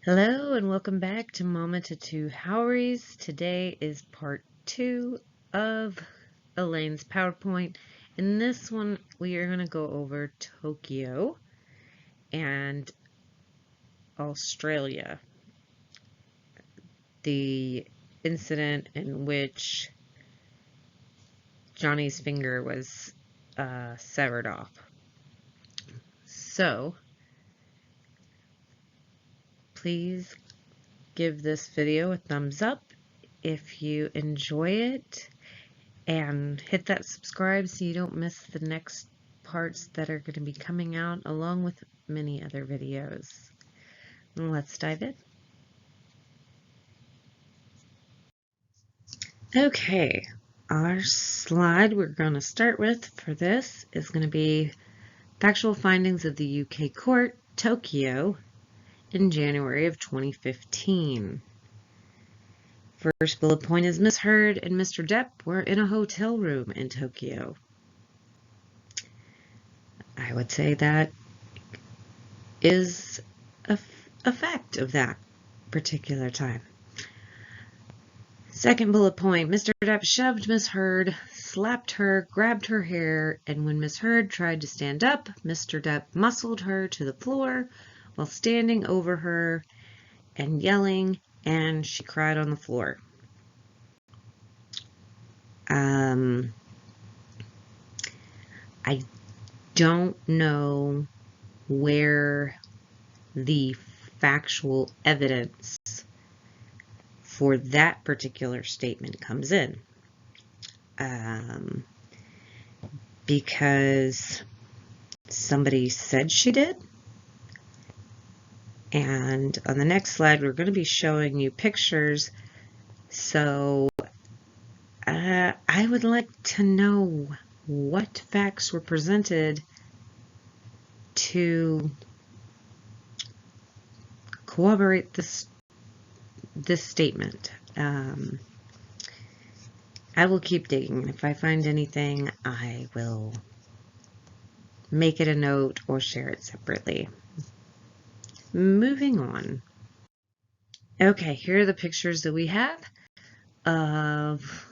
Hello and welcome back to Mama to Two Howeries. Today is part 2 of Elaine's PowerPoint. In this one, we are going to go over Tokyo and Australia. The incident in which Johnny's finger was severed off. So, please give this video a thumbs up if you enjoy it, and hit that subscribe so you don't miss the next parts that are going to be coming out, along with many other videos. Let's dive in. Okay, our slide we're going to start with for this is going to be factual findings of the UK court, Tokyo, in January of 2015. First bullet point is Miss Heard and Mr. Depp were in a hotel room in Tokyo. I would say that is a fact of that particular time. Second bullet point, Mr. Depp shoved Miss Heard, slapped her, grabbed her hair, and when Miss Heard tried to stand up, Mr. Depp muscled her to the floor while standing over her and yelling, and she cried on the floor. I don't know where the factual evidence for that particular statement comes in, because somebody said she did. And on the next slide, we're going to be showing you pictures. So I would like to know what facts were presented to corroborate this statement. I will keep digging. If I find anything, I will make it a note or share it separately. Moving on. Okay, here are the pictures that we have of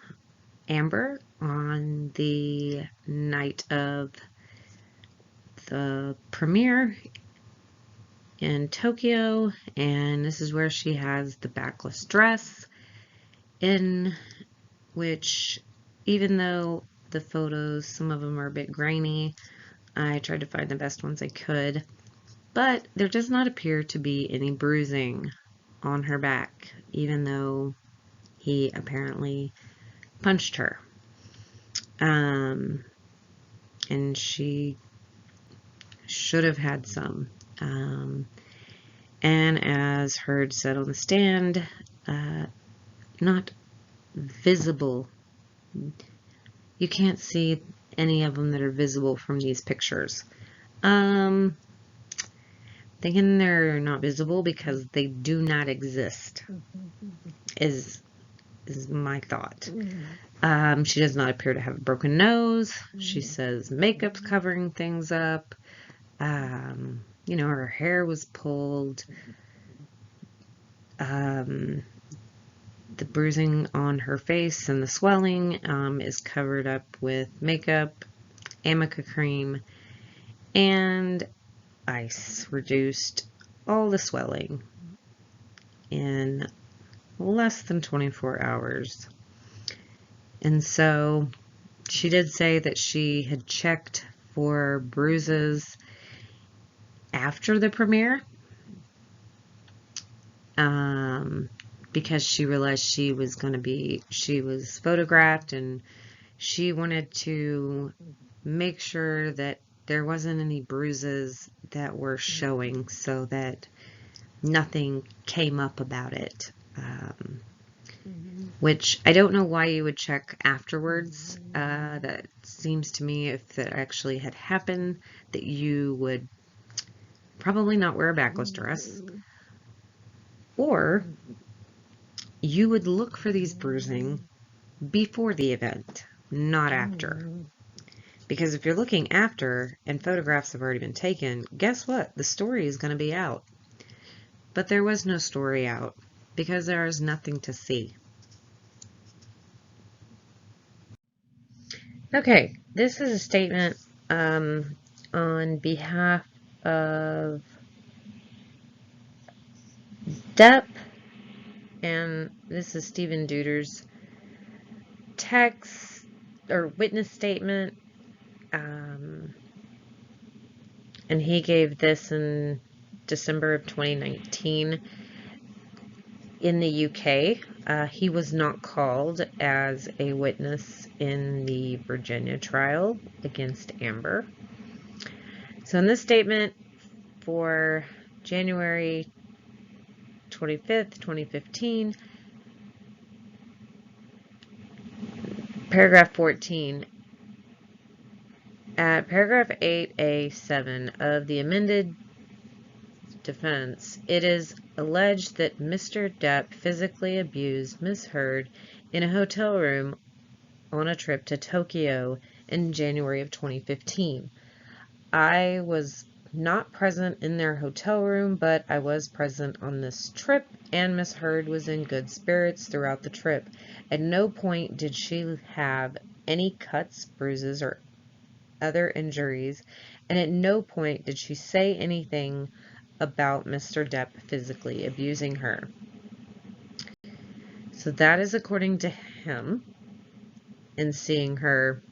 Amber on the night of the premiere in Tokyo, and this is where she has the backless dress, in which, even though the photos, some of them are a bit grainy, I tried to find the best ones I could. But there does not appear to be any bruising on her back, even though he apparently punched her. And she should have had some. And as Heard said on the stand, not visible. You can't see any of them that are visible from these pictures. Thinking they're not visible because they do not exist is my thought. She does not appear to have a broken nose. She says makeup's covering things up. You know, her hair was pulled. The bruising on her face and the swelling is covered up with makeup, amica cream, and ice reduced all the swelling in less than 24 hours. And so she did say that she had checked for bruises after the premiere, because she realized she was photographed, and she wanted to make sure that there wasn't any bruises that were showing, so that nothing came up about it. Which I don't know why you would check afterwards. That seems to me, if that actually had happened, that you would probably not wear a backless dress, or you would look for these bruising before the event, not after. Because if you're looking after and photographs have already been taken, guess what? The story is going to be out. but there was no story out because there is nothing to see. Okay, this is a statement on behalf of Depp, and this is Stephen Duder's text or witness statement, and he gave this in December of 2019 in the UK. He was not called as a witness in the Virginia trial against Amber. So in this statement for January 25th, 2015, paragraph 14, at paragraph 8A7 of the amended defense, it is alleged that Mr. Depp physically abused Ms. Heard in a hotel room on a trip to Tokyo in January of 2015. I was not present in their hotel room, but I was present on this trip, and Ms. Heard was in good spirits throughout the trip. At no point did she have any cuts, bruises, or other injuries, and at no point did she say anything about Mr. Depp physically abusing her. So that is according to him, and seeing her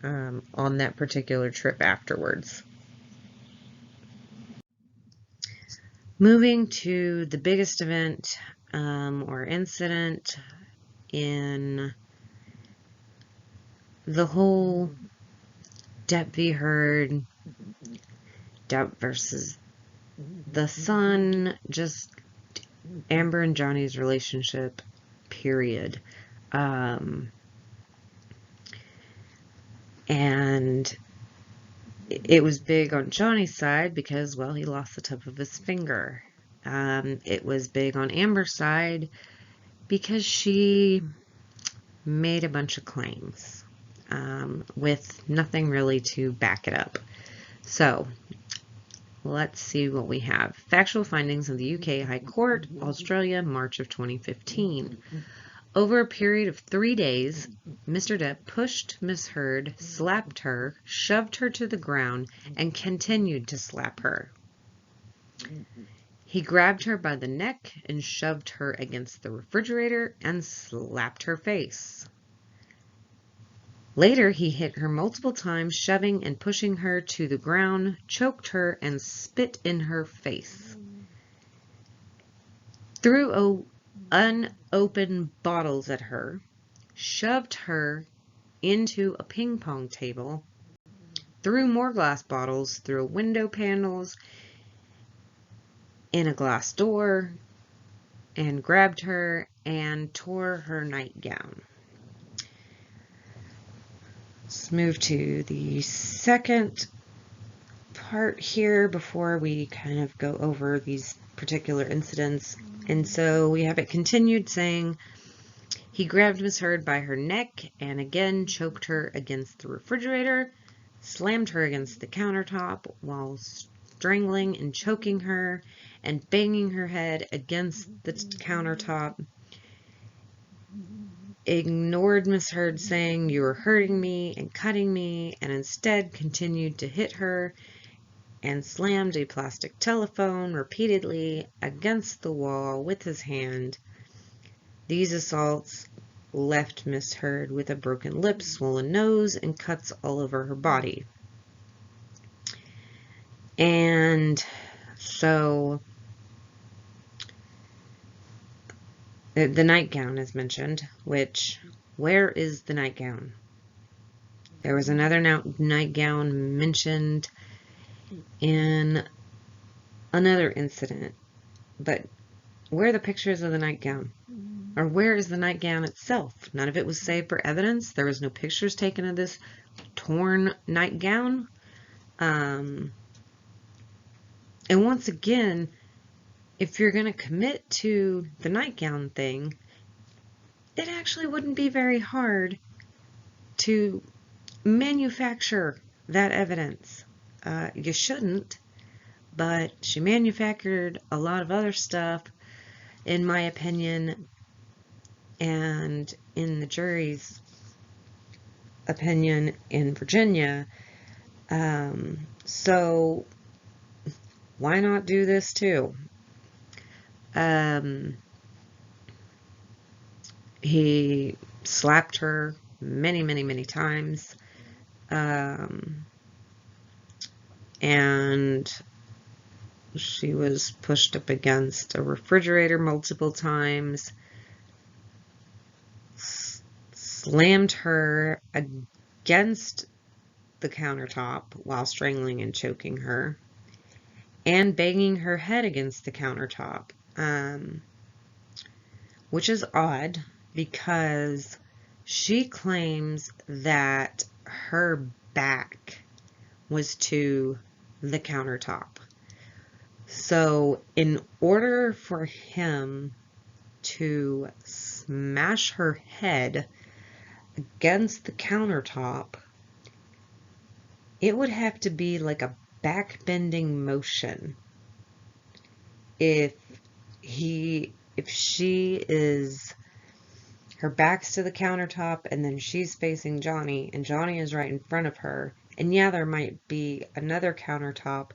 on that particular trip afterwards. Moving to the biggest event or incident in the whole Depp v. Heard, Depp versus the Sun, just Amber and Johnny's relationship, period. And it was big on Johnny's side because, well, he lost the tip of his finger. It was big on Amber's side because she made a bunch of claims with nothing really to back it up. So let's see what we have. Factual findings of the UK High Court, Australia, March of 2015. Over a period of 3 days, Mr. Depp pushed Miss Heard, slapped her, shoved her to the ground, and continued to slap her. He grabbed her by the neck and shoved her against the refrigerator and slapped her face. Later, he hit her multiple times, shoving and pushing her to the ground, choked her, and spit in her face. Threw unopened bottles at her, shoved her into a ping pong table, threw more glass bottles through window panels in a glass door, and grabbed her and tore her nightgown. Let's move to the second part here before we kind of go over these particular incidents. And so we have it continued saying, he grabbed Miss Heard by her neck and again choked her against the refrigerator, slammed her against the countertop while strangling and choking her and banging her head against the countertop. Ignored Miss Heard saying, "You are hurting me and cutting me," and instead continued to hit her and slammed a plastic telephone repeatedly against the wall with his hand. These assaults left Miss Heard with a broken lip, swollen nose, and cuts all over her body. And so the nightgown is mentioned, which, where is the nightgown? There was another nightgown mentioned in another incident, but where are the pictures of the nightgown? Or where is the nightgown itself? None of it was saved for evidence. There was no pictures taken of this torn nightgown. And once again, if you're going to commit to the nightgown thing, it actually wouldn't be very hard to manufacture that evidence. You shouldn't, but she manufactured a lot of other stuff, in my opinion, and in the jury's opinion in Virginia. So why not do this too? He slapped her many, many, many times. And she was pushed up against a refrigerator multiple times, slammed her against the countertop while strangling and choking her, and banging her head against the countertop, which is odd because she claims that her back was to the countertop. So in order for him to smash her head against the countertop, it would have to be like a back-bending motion. If she is, her back's to the countertop and then she's facing Johnny and Johnny is right in front of her, and yeah, there might be another countertop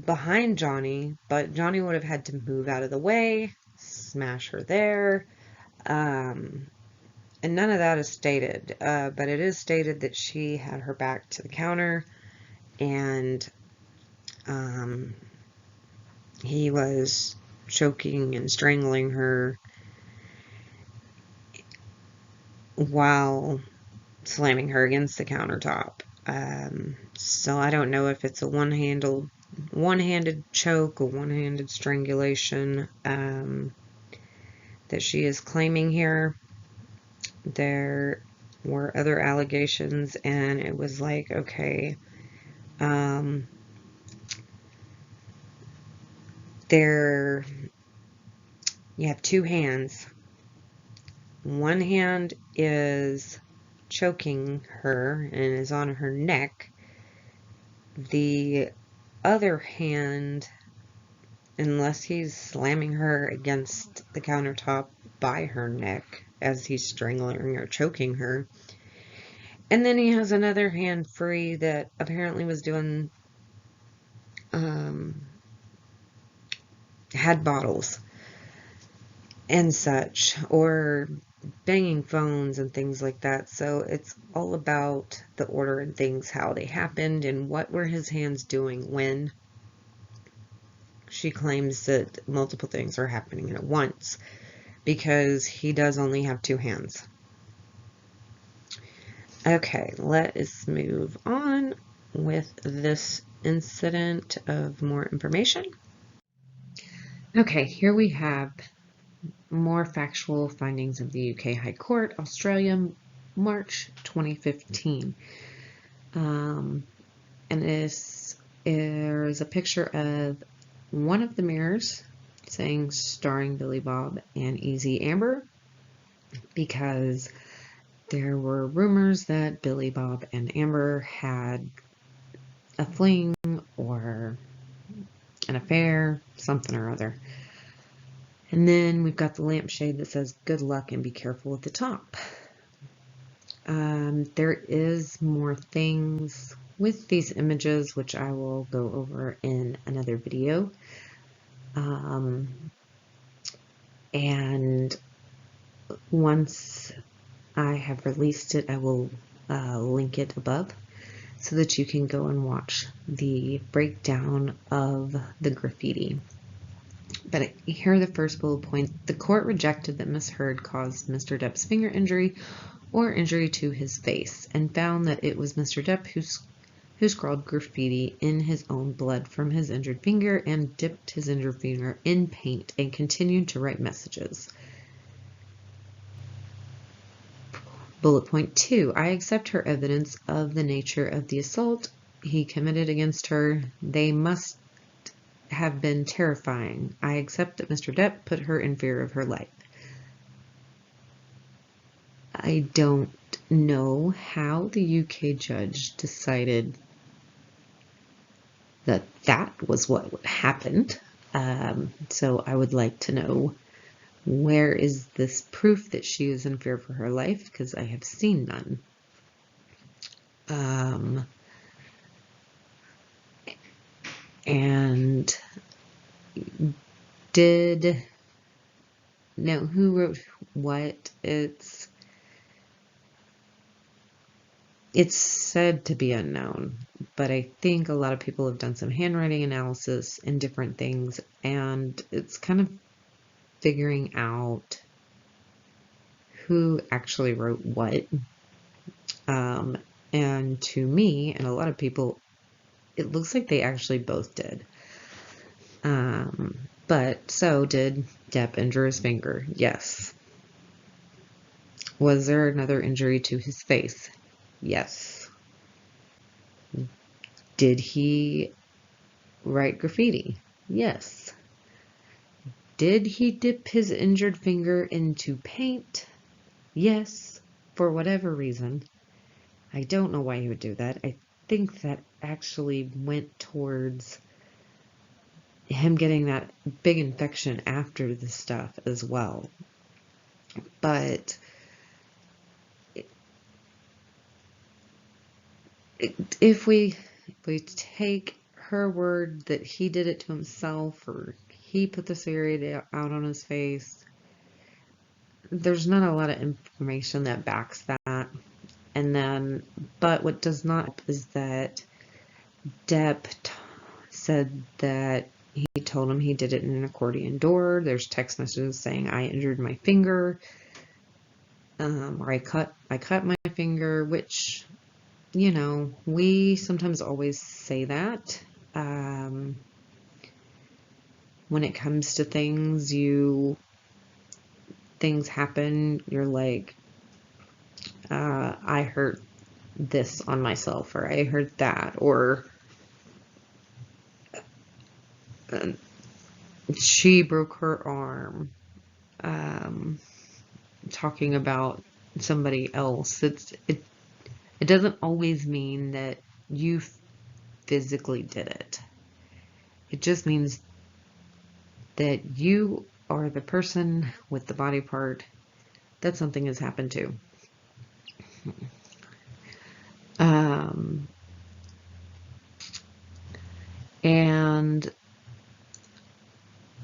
behind Johnny, but Johnny would have had to move out of the way, smash her there, and none of that is stated, but it is stated that she had her back to the counter, and he was choking and strangling her while slamming her against the countertop. So I don't know if it's a one-handed choke or one-handed strangulation that she is claiming here. There were other allegations, and it was like, okay, there you have two hands. One hand is choking her and is on her neck. The other hand, unless he's slamming her against the countertop by her neck as he's strangling or choking her. And then he has another hand free that apparently was doing, had bottles and such, or banging phones and things like that. So it's all about the order and things, how they happened, and what were his hands doing when. She claims that multiple things are happening at once because he does only have two hands. Okay, let us move on with this incident of more information. Okay, here we have more factual findings of the UK High Court, Australia, March 2015. And there's a picture of one of the mirrors saying starring Billy Bob and Easy Amber, because there were rumors that Billy Bob and Amber had a fling or an affair, something or other. And then we've got the lampshade that says good luck and be careful at the top. There is more things with these images, which I will go over in another video. And once I have released it, I will link it above so that you can go and watch the breakdown of the graffiti. But here are the first bullet point. The court rejected that Ms. Heard caused Mr. Depp's finger injury or injury to his face, and found that it was Mr. Depp who scrawled graffiti in his own blood from his injured finger and dipped his injured finger in paint and continued to write messages. Bullet point 2. I accept her evidence of the nature of the assault he committed against her. They must have been terrifying. I accept that Mr. Depp put her in fear of her life. I don't know how the UK judge decided that that was what happened. So I would like to know, where is this proof that she is in fear for her life? Because I have seen none. And who wrote what? It's said to be unknown, but I think a lot of people have done some handwriting analysis and different things, and it's kind of figuring out who actually wrote what. And to me, and a lot of people, it looks like they actually both did. But so did Depp injure his finger? Yes. Was there another injury to his face? Yes. Did he write graffiti? Yes. Did he dip his injured finger into paint? Yes, for whatever reason. I don't know why he would do that. I think that actually went towards him getting that big infection after the stuff as well. But if we take her word that he did it to himself, or he put the cigarette out on his face, there's not a lot of information that backs that. And then, but what does not is that Depp said that he told him he did it in an accordion door. There's text messages saying, I injured my finger, or I cut my finger, which, you know, we sometimes always say that. When it comes to things, things happen, you're like, I hurt this on myself, or I hurt that, or she broke her arm. Talking about somebody else, it doesn't always mean that you physically did it. It just means that you are the person with the body part that something has happened to. And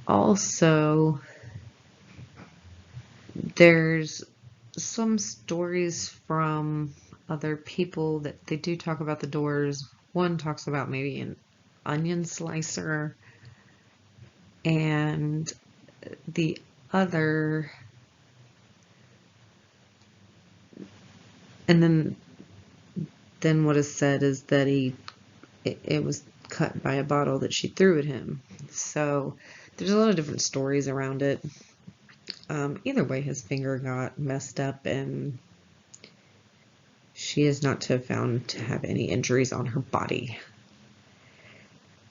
also, there's some stories from other people that they do talk about the doors. One talks about maybe an onion slicer, and the other, and then what is said is that it was cut by a bottle that she threw at him. So there's a lot of different stories around it. Either way, his finger got messed up, and she is not to have found to have any injuries on her body.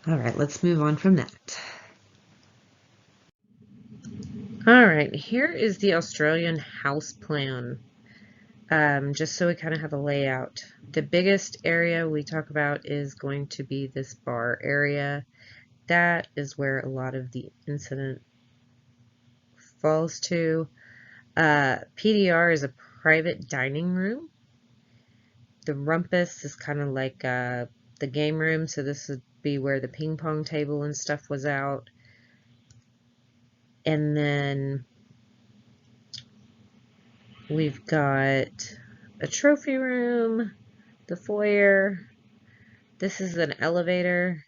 All right, let's move on from that. All right, here is the Australian house plan, just so we kind of have a layout. The biggest area we talk about is going to be this bar area. That is where a lot of the incident falls to. PDR is a private dining room. The rumpus is kind of like the game room, so this would be where the ping pong table and stuff was out. And then we've got a trophy room, the foyer. This is an elevator.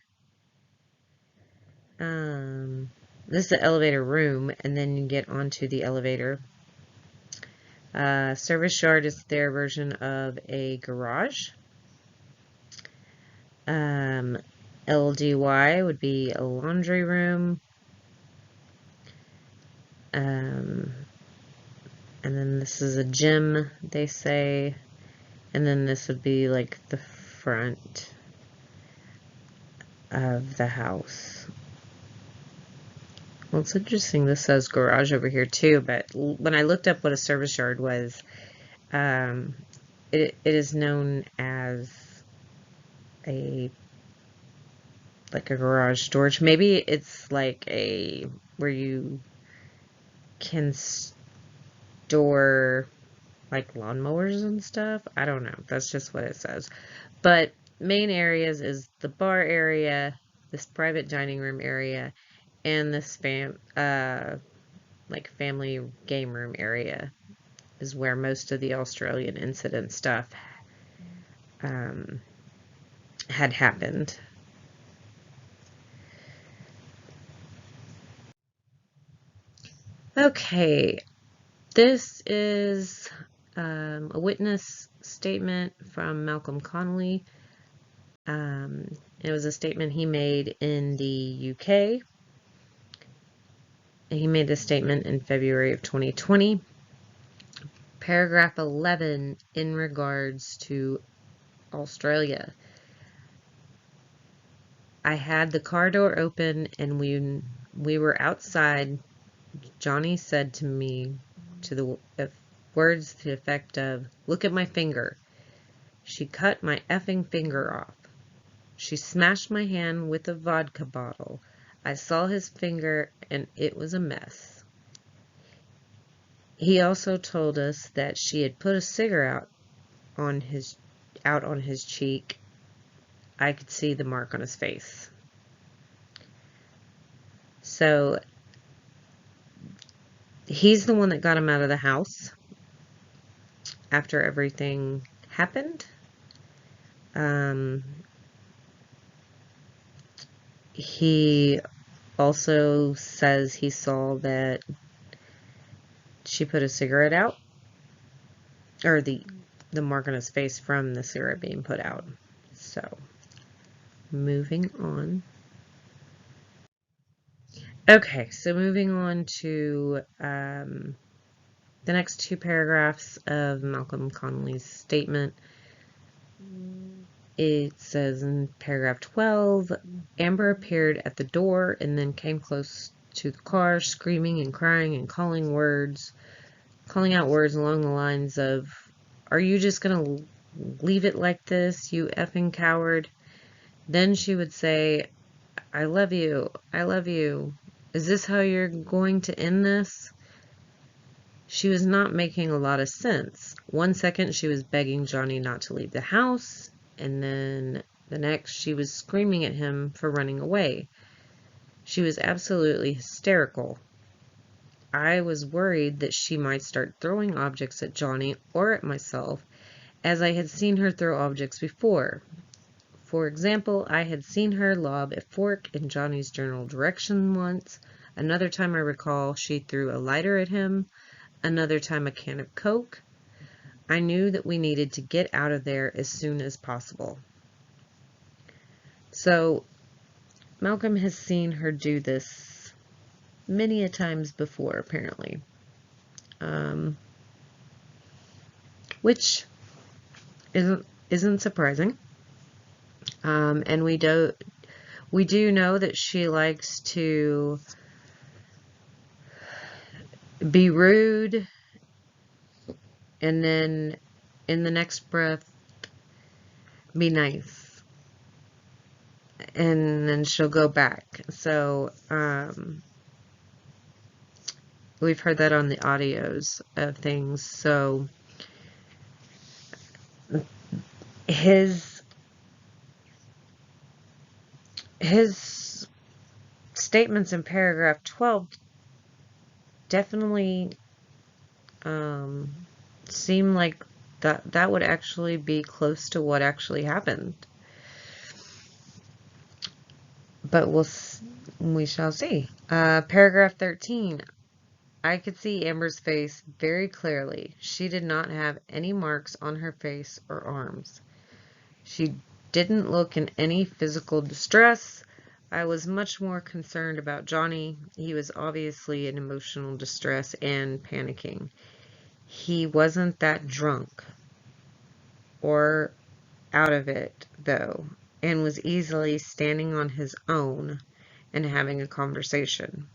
This is the elevator room, and then you get onto the elevator. Service yard is their version of a garage. LDY would be a laundry room. And then this is a gym, they say. And then this would be like the front of the house. Well, it's interesting this says garage over here too, but when I looked up what a service yard was, it is known as like a garage storage. Maybe it's like where you can store like lawnmowers and stuff. I don't know. That's just what it says. But main areas is the bar area, this private dining room area, and this like family game room area is where most of the Australian incident stuff had happened. Okay, this is a witness statement from Malcolm Connolly. It was a statement he made in the UK. He made this statement in February of 2020. Paragraph 11 in regards to Australia. I had the car door open and we were outside. Johnny said to me words to the effect of, "Look at my finger." She cut my effing finger off. She smashed my hand with a vodka bottle. I saw his finger and it was a mess. He also told us that she had put a cigarette out on his cheek. I could see the mark on his face. So he's the one that got him out of the house after everything happened. He also says he saw that she put a cigarette out, or the mark on his face from the cigarette being put out. So, moving on. Okay, so moving on to the next two paragraphs of Malcolm Connolly's statement. It says in paragraph 12, Amber appeared at the door and then came close to the car, screaming and crying and calling out words along the lines of, "Are you just gonna leave it like this, you effing coward?" Then she would say, "I love you, I love you. Is this how you're going to end this?" She was not making a lot of sense. One second she was begging Johnny not to leave the house, and then the next she was screaming at him for running away. She was absolutely hysterical. I was worried that she might start throwing objects at Johnny or at myself, as I had seen her throw objects before. For example, I had seen her lob a fork in Johnny's general direction once. Another time I recall she threw a lighter at him. Another time a can of Coke. I knew that we needed to get out of there as soon as possible. So, Malcolm has seen her do this many a times before, apparently. Which isn't surprising. And we do know that she likes to be rude and then in the next breath be nice, and then she'll go back. So we've heard that on the audios of things. So his statements in paragraph 12 definitely seem like that would actually be close to what actually happened. But we shall see. Paragraph 13. I could see Amber's face very clearly. She did not have any marks on her face or arms. She didn't look in any physical distress. I was much more concerned about Johnny. He was obviously in emotional distress and panicking. He wasn't that drunk or out of it, though, and was easily standing on his own and having a conversation.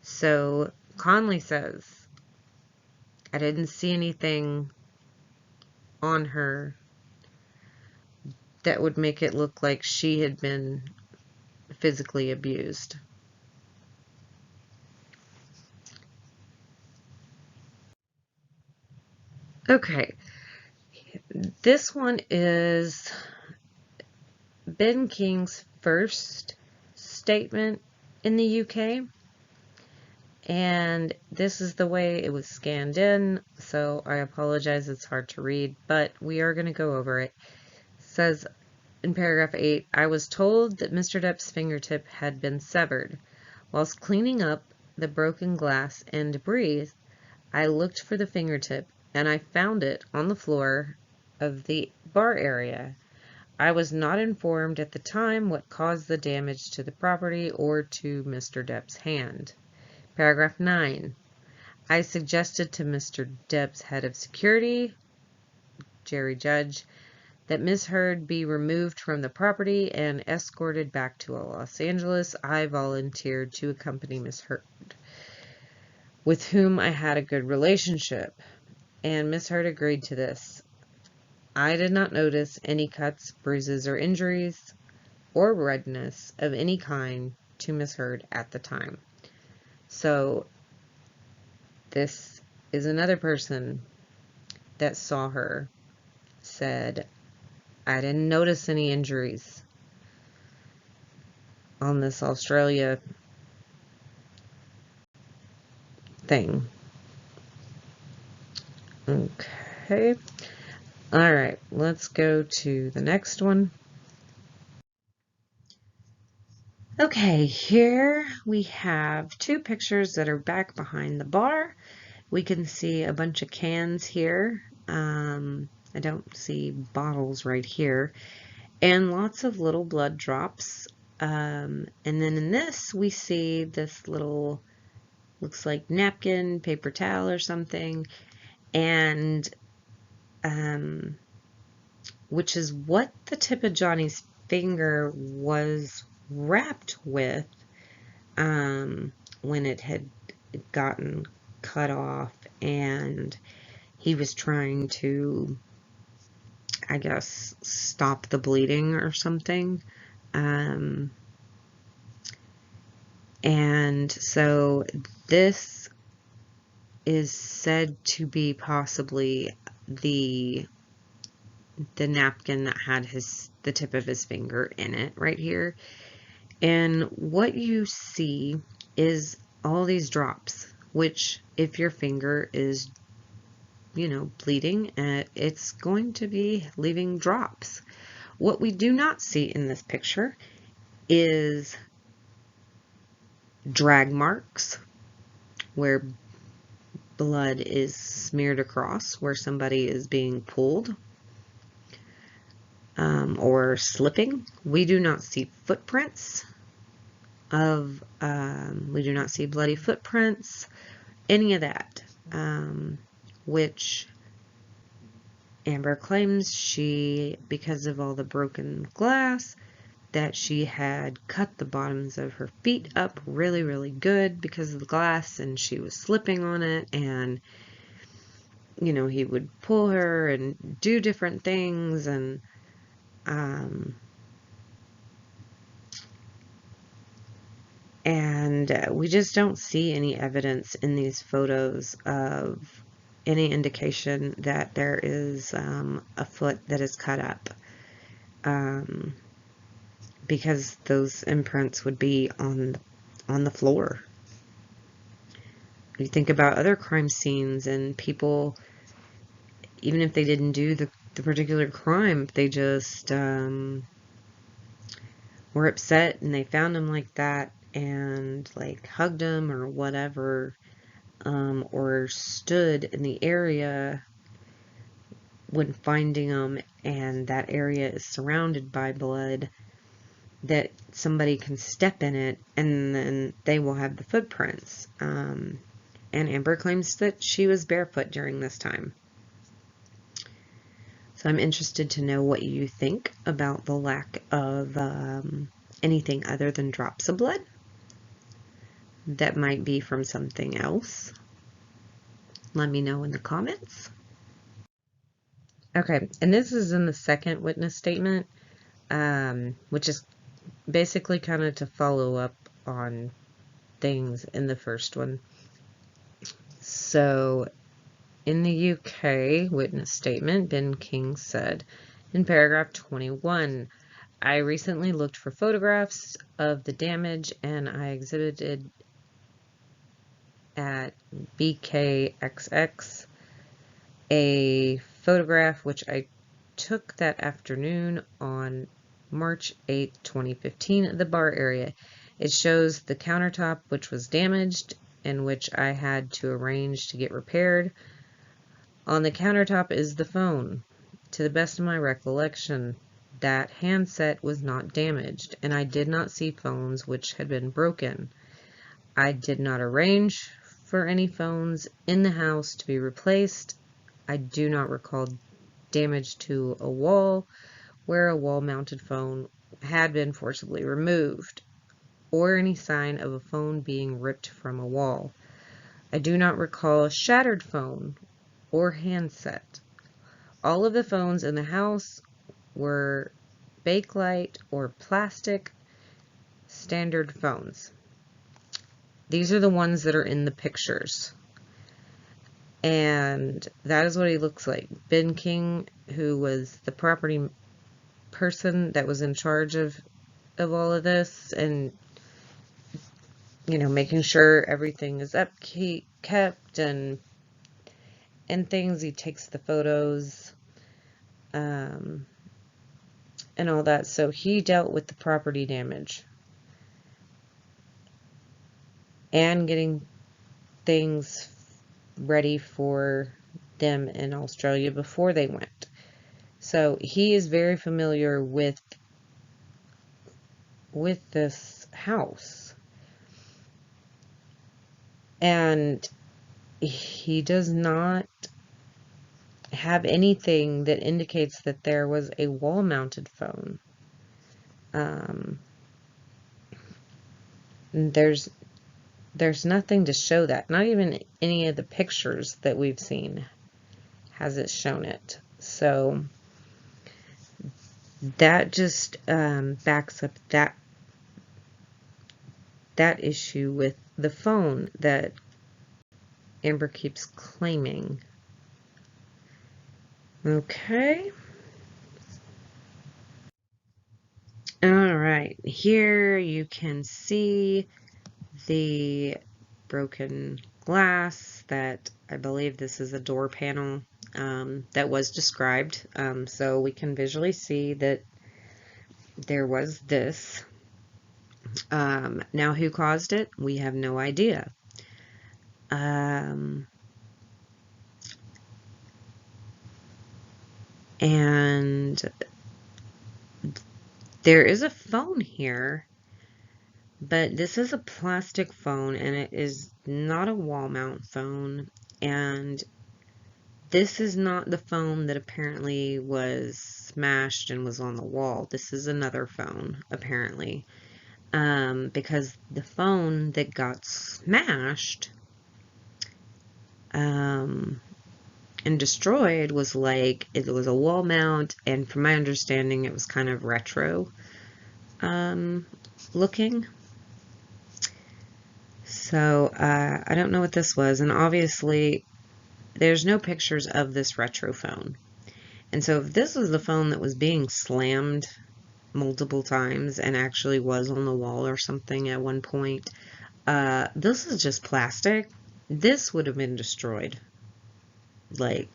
So Conley says, I didn't see anything on her, that would make it look like she had been physically abused. Okay, this one is Ben King's first statement in the UK, and this is the way it was scanned in, so I apologize, it's hard to read, but we are going to go over it. It says in paragraph 8, I was told that Mr. Depp's fingertip had been severed. Whilst cleaning up the broken glass and debris, I looked for the fingertip, and I found it on the floor of the bar area. I was not informed at the time what caused the damage to the property or to Mr. Depp's hand. Paragraph 9. I suggested to Mr. Depp's head of security, Jerry Judge, that Miss Heard be removed from the property and escorted back to Los Angeles. I volunteered to accompany Miss Heard, with whom I had a good relationship, and Miss Heard agreed to this. I did not notice any cuts, bruises, or injuries, or redness of any kind to Miss Heard at the time. So, this is another person that saw her, said, I didn't notice any injuries on this Australia thing. Okay. Alright, let's go to the next one. Okay, here we have two pictures that are back behind the bar. We can see a bunch of cans here. I don't see bottles right here. And lots of little blood drops. And then in this, we see this little, looks like napkin, paper towel or something. And, which is what the tip of Johnny's finger was wrapped with, when it had gotten cut off and he was trying to, I guess, stop the bleeding or something. And so this is said to be possibly the napkin that had the tip of his finger in it right here. And what you see is all these drops, which if your finger is, bleeding, it's going to be leaving drops. What we do not see in this picture is drag marks where blood is smeared across, where somebody is being pulled or slipping. We do not see footprints we do not see bloody footprints, any of that, which Amber claims because of all the broken glass, that she had cut the bottoms of her feet up really, really good because of the glass, and she was slipping on it, and, he would pull her and do different things, and, we just don't see any evidence in these photos of any indication that there is a foot that is cut up, because those imprints would be on the floor. You think about other crime scenes and people, even if they didn't do the particular crime, they just were upset and they found him like that and like hugged him or whatever, or stood in the area when finding them, and that area is surrounded by blood, that somebody can step in it and then they will have the footprints. And Amber claims that she was barefoot during this time. So I'm interested to know what you think about the lack of anything other than drops of blood that might be from something else. Let me know in the comments. Okay, and this is in the second witness statement. which is basically kind of to follow up on things in the first one. So, in the UK witness statement, Ben King said in paragraph 21, I recently looked for photographs of the damage and I exhibited at BKXX a photograph which I took that afternoon on March 8, 2015 at the bar area. It shows the countertop which was damaged and which I had to arrange to get repaired. On the countertop is the phone. To the best of my recollection, that handset was not damaged, and I did not see phones which had been broken. I did not arrange for any phones in the house to be replaced. I do not recall damage to a wall where a wall-mounted phone had been forcibly removed, or any sign of a phone being ripped from a wall. I do not recall a shattered phone or handset. All of the phones in the house were Bakelite or plastic standard phones. These are the ones that are in the pictures. And that is what he looks like. Ben King, who was the property person that was in charge of all of this and, you know, making sure everything is kept and things. He takes the photos and all that. So he dealt with the property damage and getting things ready for them in Australia before they went. So he is very familiar with this house. And he does not have anything that indicates that there was a wall-mounted phone. There's nothing to show that. Not even any of the pictures that we've seen has it shown it. So that just backs up that issue with the phone that Amber keeps claiming. Okay. Alright, here you can see the broken glass that I believe this is a door panel that was described. So we can visually see that there was this. Now who caused it? We have no idea. And there is a phone here, but this is a plastic phone and it is not a wall mount phone, and this is not the phone that apparently was smashed and was on the wall. This is another phone, apparently, because the phone that got smashed and destroyed was like, it was a wall mount, and from my understanding it was kind of retro looking. So I don't know what this was, and obviously there's no pictures of this retro phone. And so if this was the phone that was being slammed multiple times and actually was on the wall or something at one point, this is just plastic. This would have been destroyed, like,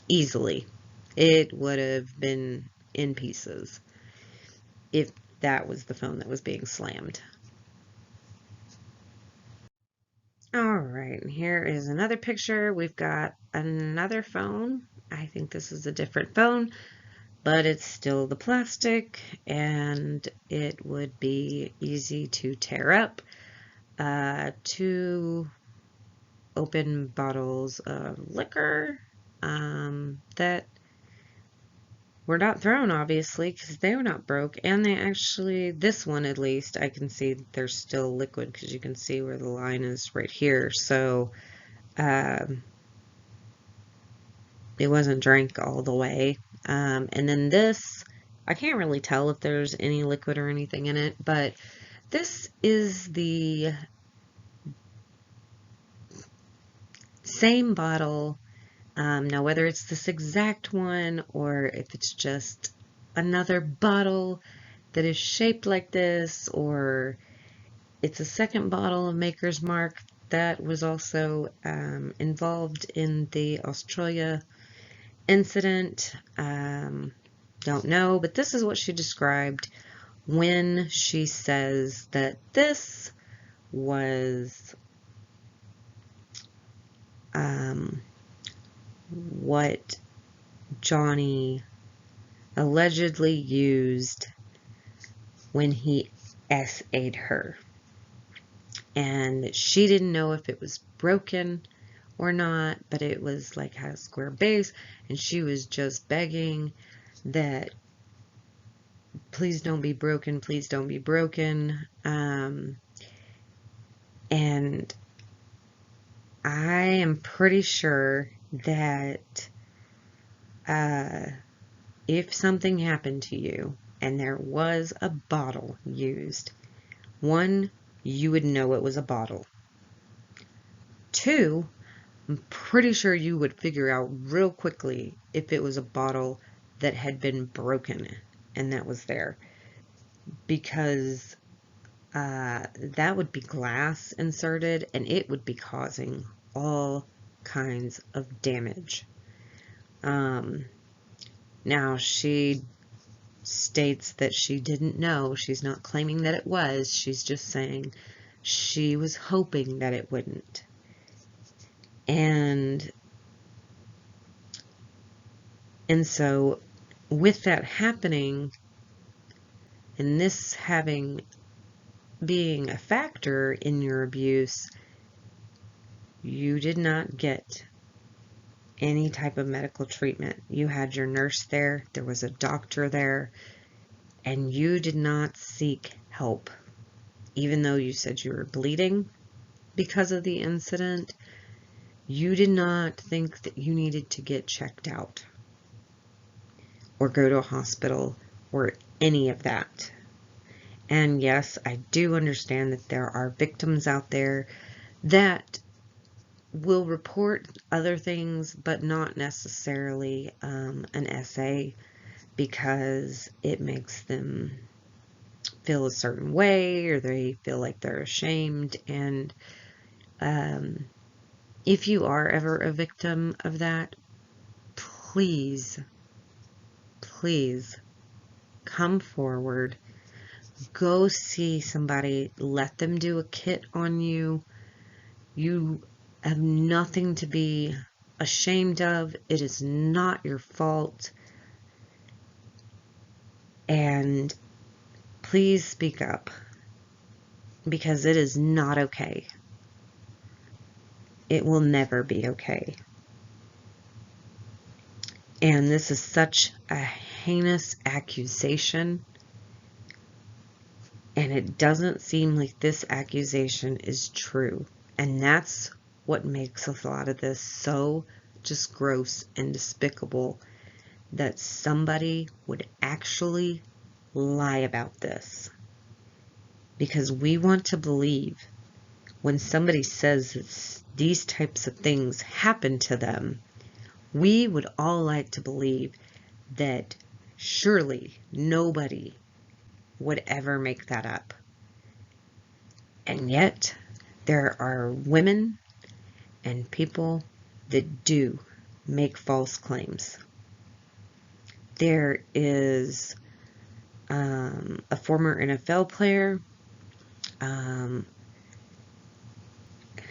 easily. It would have been in pieces if that was the phone that was being slammed. Alright, here is another picture. We've got another phone. I think this is a different phone, but it's still the plastic, and it would be easy to tear up. 2 open bottles of liquor that were not thrown, obviously, because they were not broke, and they actually, this one at least, I can see that there's still liquid, because you can see where the line is right here. So it wasn't drank all the way. And then this, I can't really tell if there's any liquid or anything in it, but this is the same bottle. Now, whether it's this exact one or if it's just another bottle that is shaped like this, or it's a second bottle of Maker's Mark that was also involved in the Australia incident. Don't know, but this is what she described when she says that this was what Johnny allegedly used when he SA'd her. And she didn't know if it was broken or not, but it was like had a square base, and she was just begging that please don't be broken, please don't be broken. And I am pretty sure that if something happened to you and there was a bottle used, one, you would know it was a bottle. Two, I'm pretty sure you would figure out real quickly if it was a bottle that had been broken and that was there, because that would be glass inserted and it would be causing all kinds of damage. Now, she states that she didn't know. She's not claiming that it was. She's just saying she was hoping that it wouldn't. And so with that happening and this being a factor in your abuse, you did not get any type of medical treatment. You had your nurse there, there was a doctor there, and you did not seek help. Even though you said you were bleeding because of the incident, you did not think that you needed to get checked out or go to a hospital or any of that. And yes, I do understand that there are victims out there that will report other things, but not necessarily an SA, because it makes them feel a certain way or they feel like they're ashamed. And if you are ever a victim of that, please come forward, go see somebody, let them do a kit on you. You have nothing to be ashamed of. It is not your fault. And please speak up, because it is not okay. It will never be okay. And this is such a heinous accusation, and it doesn't seem like this accusation is true. And that's what makes a lot of this so just gross and despicable, that somebody would actually lie about this. Because we want to believe when somebody says that these types of things happen to them, we would all like to believe that surely nobody would ever make that up. And yet, there are women and people that do make false claims. There is a former NFL player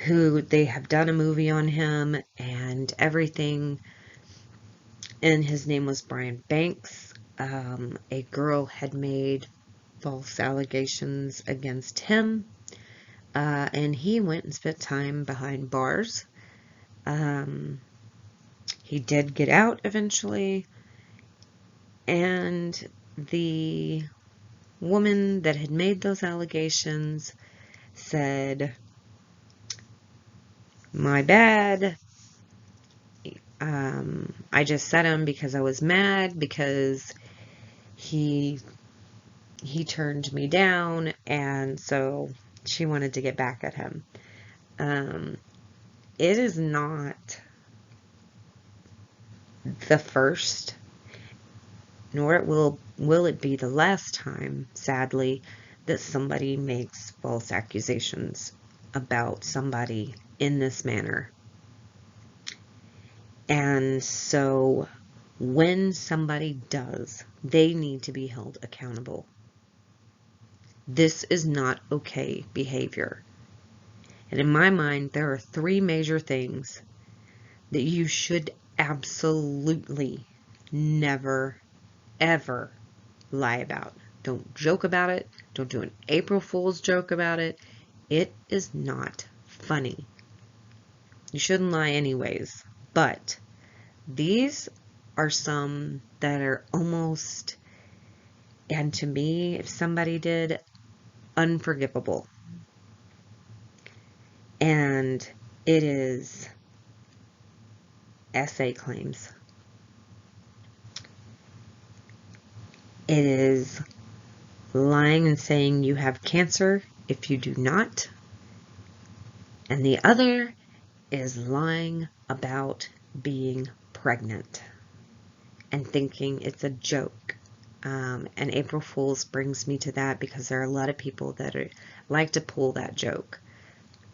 who they have done a movie on him and everything, and his name was Brian Banks. A girl had made false allegations against him, and he went and spent time behind bars. He did get out eventually, and the woman that had made those allegations said, "My bad. I just said them because I was mad, because he turned me down, and so she wanted to get back at him. It is not the first, nor will it be the last time, sadly, that somebody makes false accusations about somebody in this manner. And so when somebody does, they need to be held accountable. This is not okay behavior. And in my mind, there are 3 major things that you should absolutely never, ever lie about. Don't joke about it. Don't do an April Fool's joke about it. It is not funny. You shouldn't lie anyways. But these are some that are almost, and to me, if somebody did, unforgivable. And it is essay claims. It is lying and saying you have cancer if you do not. And the other is lying about being pregnant and thinking it's a joke. And April Fool's brings me to that because there are a lot of people that like to pull that joke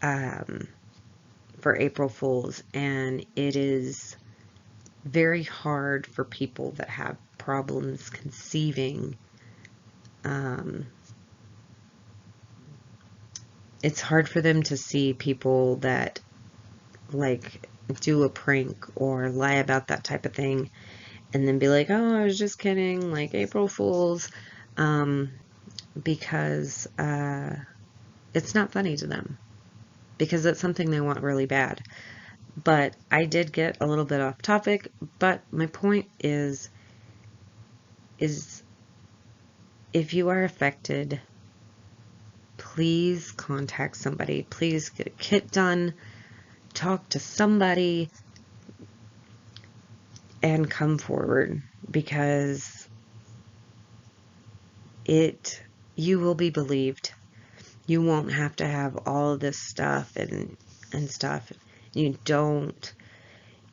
for April Fool's, and it is very hard for people that have problems conceiving. It's hard for them to see people that like do a prank or lie about that type of thing and then be like, oh, I was just kidding, like April Fool's, because it's not funny to them, because it's something they want really bad. But I did get a little bit off topic, but my point is if you are affected, please contact somebody. Please get a kit done, talk to somebody, and come forward, because you will be believed. You won't have to have all of this stuff and stuff. You don't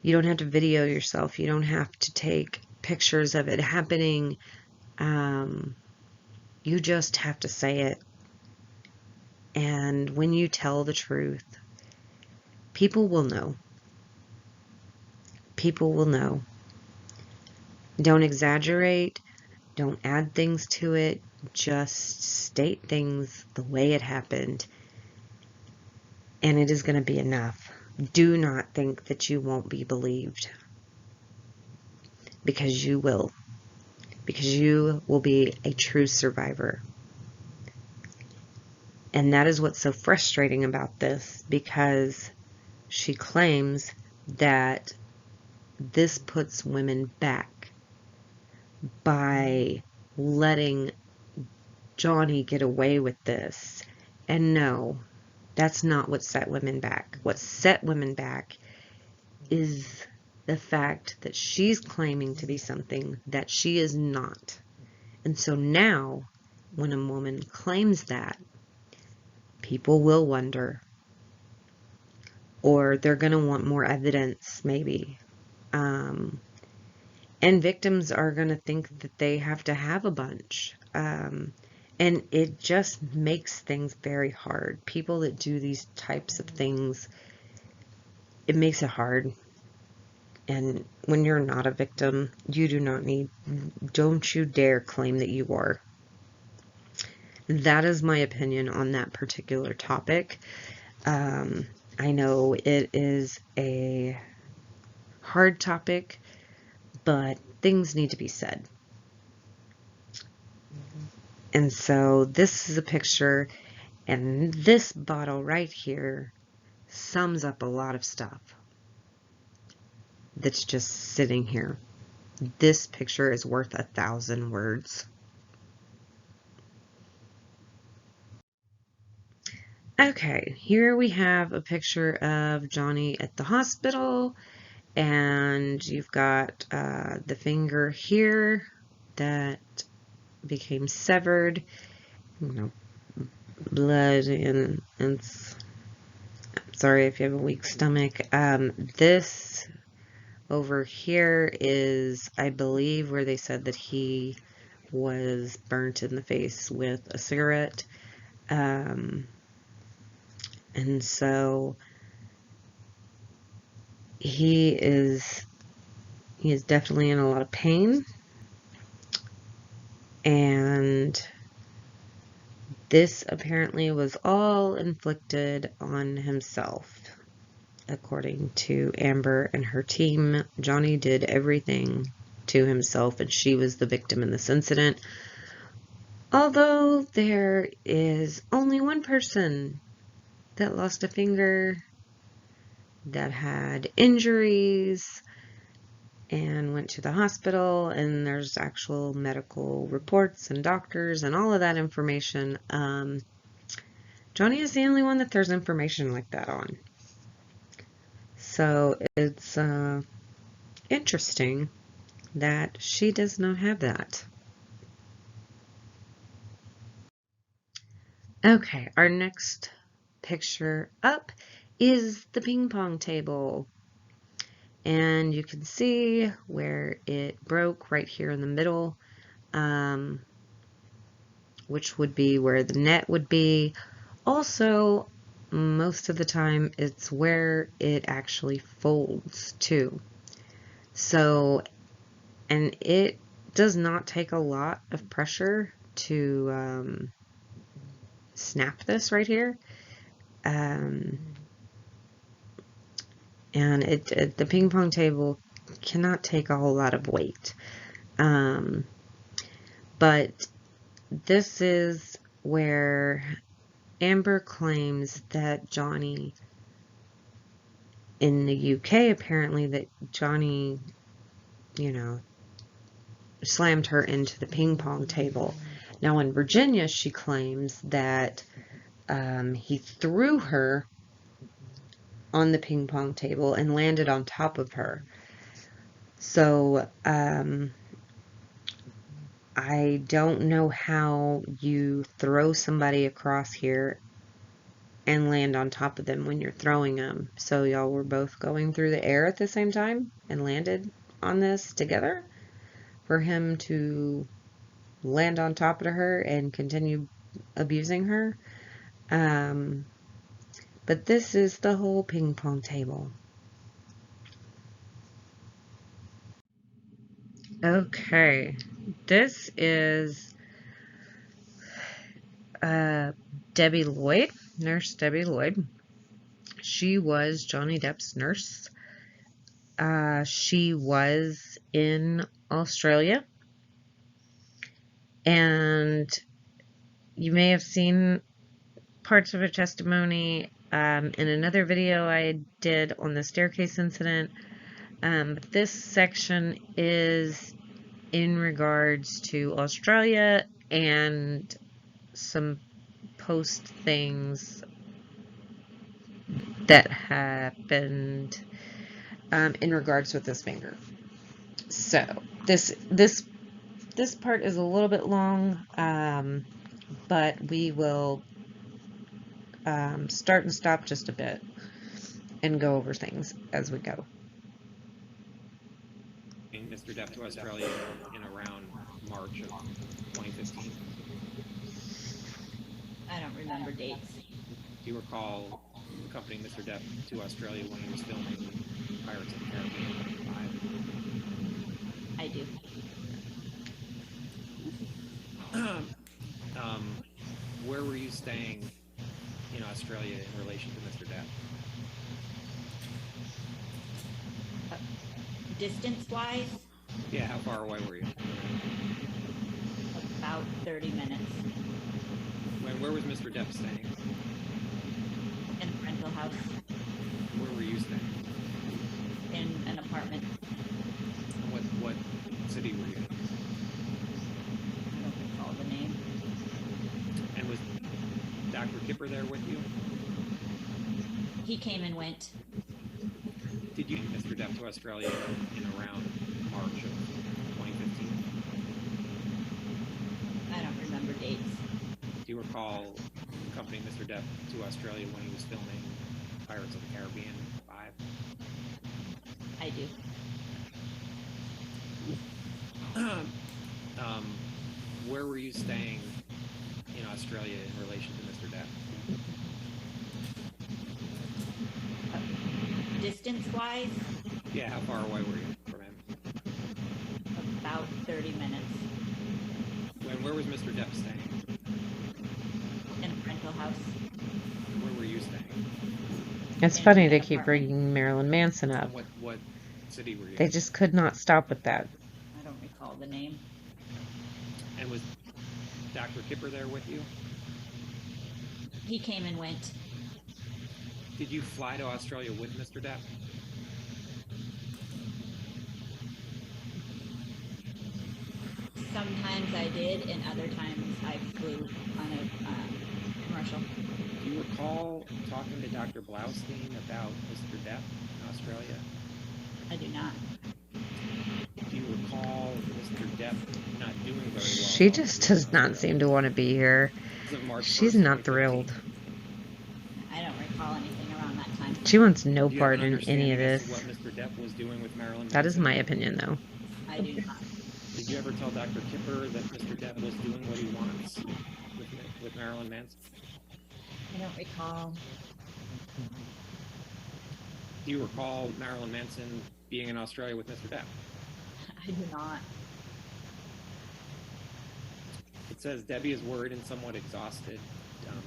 have to video yourself. You don't have to take pictures of it happening. You just have to say it. And when you tell the truth, people will know. People will know. Don't exaggerate. Don't add things to it. Just state things the way it happened. And it is going to be enough. Do not think that you won't be believed. Because you will. Because you will be a true survivor. And that is what's so frustrating about this, because she claims that this puts women back by letting Johnny get away with this. And no, that's not what set women back. What set women back is the fact that she's claiming to be something that she is not. And so now, when a woman claims that, people will wonder, or they're going to want more evidence, maybe. And victims are going to think that they have to have a bunch. And it just makes things very hard. People that do these types of things, it makes it hard. And when you're not a victim, you don't you dare claim that you are. That is my opinion on that particular topic. I know it is a hard topic, but things need to be said. And so this is a picture, and this bottle right here sums up a lot of stuff that's just sitting here. This picture is worth 1,000 words. Okay, here we have a picture of Johnny at the hospital, and you've got the finger here that became severed, blood, and sorry if you have a weak stomach. This over here is, I believe, where they said that he was burnt in the face with a cigarette. And so he is definitely in a lot of pain. And this apparently was all inflicted on himself. According to Amber and her team, Johnny did everything to himself, and she was the victim in this incident. Although there is only one person that lost a finger, that had injuries, and went to the hospital, and there's actual medical reports and doctors and all of that information. Johnny is the only one that there's information like that on. So it's interesting that she does not have that. Okay, our next picture up is the ping pong table. And you can see where it broke right here in the middle, which would be where the net would be. Also, most of the time, it's where it actually folds too. So, and it does not take a lot of pressure to snap this right here. And the ping pong table cannot take a whole lot of weight. But this is where Amber claims that Johnny, in the UK apparently, that Johnny, slammed her into the ping pong table. Now in Virginia, she claims that he threw her on the ping pong table and landed on top of her. So I don't know how you throw somebody across here and land on top of them when you're throwing them. So y'all were both going through the air at the same time and landed on this together for him to land on top of her and continue abusing her. But this is the whole ping pong table. Okay, this is Debbie Lloyd, Nurse Debbie Lloyd. She was Johnny Depp's nurse. She was in Australia, and you may have seen parts of her testimony in another video I did on the staircase incident. But this section is in regards to Australia and some post things that happened in regards with this finger. So this part is a little bit long, but we will start and stop just a bit and go over things as we go. Mr. Depp to Australia in around March of 2015. I don't remember dates. Do you recall accompanying Mr. Depp to Australia when he was filming Pirates of the Caribbean 5? I do. Where were you staying in Australia in relation to Mr. Depp? Distance-wise, Yeah, how far away were you? about 30 minutes. Where was Mr. Depp staying? In a rental house, Where were you staying? in an apartment. What city were you in? I don't recall the name. And was Dr. Kipper there with you? He came and went. Did you Mr. Depp to Australia in around March of 2015? dates. Do you recall accompanying Mr. Depp to Australia when he was filming Pirates of the Caribbean 5? I do. Where were you staying in Australia in relation to Mr. Depp? Distance-wise, Yeah, how far away were you from him? about 30 minutes Where was Mr. Depp staying? in a rental house. Mm-hmm. Where were you staying? It's In funny an they keep apartment. bringing Marilyn Manson up. What city were you They in? just could not stop with that. I don't recall the name. And was Dr. Kipper there with you? He came and went. Did you fly to Australia with Mr. Depp? Sometimes I did, and other times I flew on a commercial. Do you recall talking to Dr. Blaustein about Mr. Depp in Australia? I do not. Do you recall Mr. Depp not doing very well? She just does not seem to want to be here. As of March She's 1st, not 2015. thrilled. I don't recall anything around that time. She wants no Do you have part an in any of understanding as this. to what Mr. Depp was doing with Marilyn Manson? That is my opinion, though. I do not. Did you ever tell Dr. Kipper that Mr. Depp was doing what he wants with Marilyn Manson? I don't recall. Do you recall Marilyn Manson being in Australia with Mr. Depp? I do not. It says Debbie is worried and somewhat exhausted.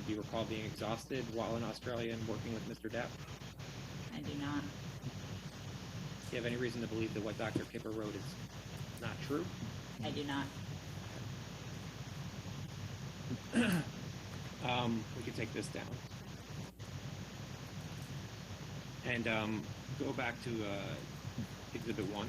Do you recall being exhausted while in Australia and working with Mr. Depp? I do not. Do you have any reason to believe that what Dr. Kipper wrote is not true? I do not. We could take this down. And go back to Exhibit 1.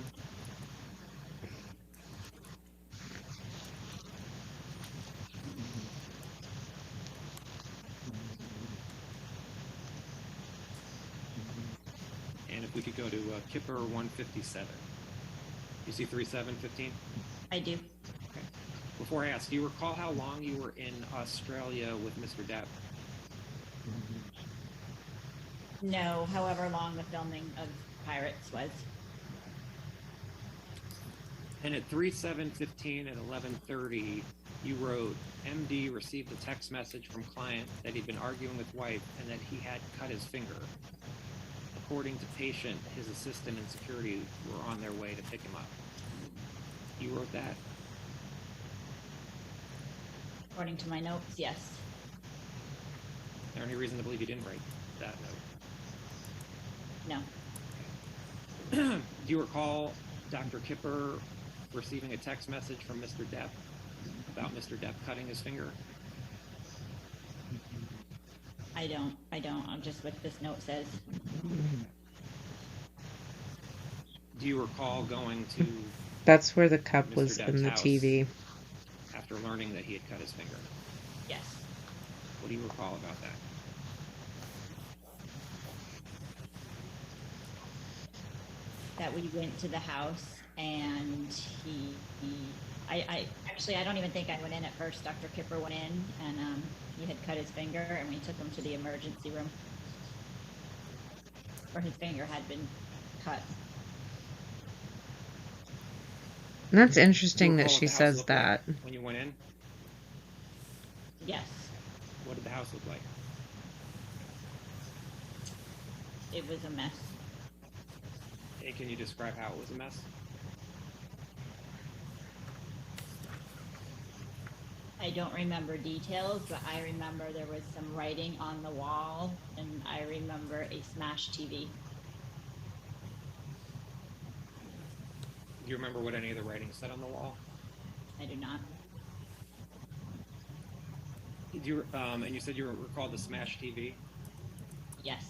And if we could go to Kipper 157. You see 3715? I do. Okay. Before I ask, do you recall how long you were in Australia with Mr. Depp? No, however long the filming of Pirates was. And at 3715 and 1130, you wrote, MD received a text message from client that he'd been arguing with wife and that he had cut his finger. According to patient, his assistant and security were on their way to pick him up. You wrote that? According to my notes, yes. Is there any reason to believe you didn't write that No. note? Do you recall Dr. Kipper receiving a text message from Mr. Depp about Mr. Depp cutting his finger? I don't. I'm just what this note says. Do you recall going to That's where the cup Mr. was Depp's in the house TV. after learning that he had cut his finger? Yes. What do you recall about that? That we went to the house and I don't even think I went in at first. Dr. Kipper went in and he had cut his finger and we took him to the emergency room where his finger had been cut. And that's Do you interesting that recall what she the house says looked like that. when you went in? Yes. What did the house look like? It was a mess. Hey, can you describe how it was a mess? I don't remember details, but I remember there was some writing on the wall and I remember a smashed TV. Do you remember what any of the writing said on the wall? I do not. Do you, and you said you recalled the smashed TV? Yes.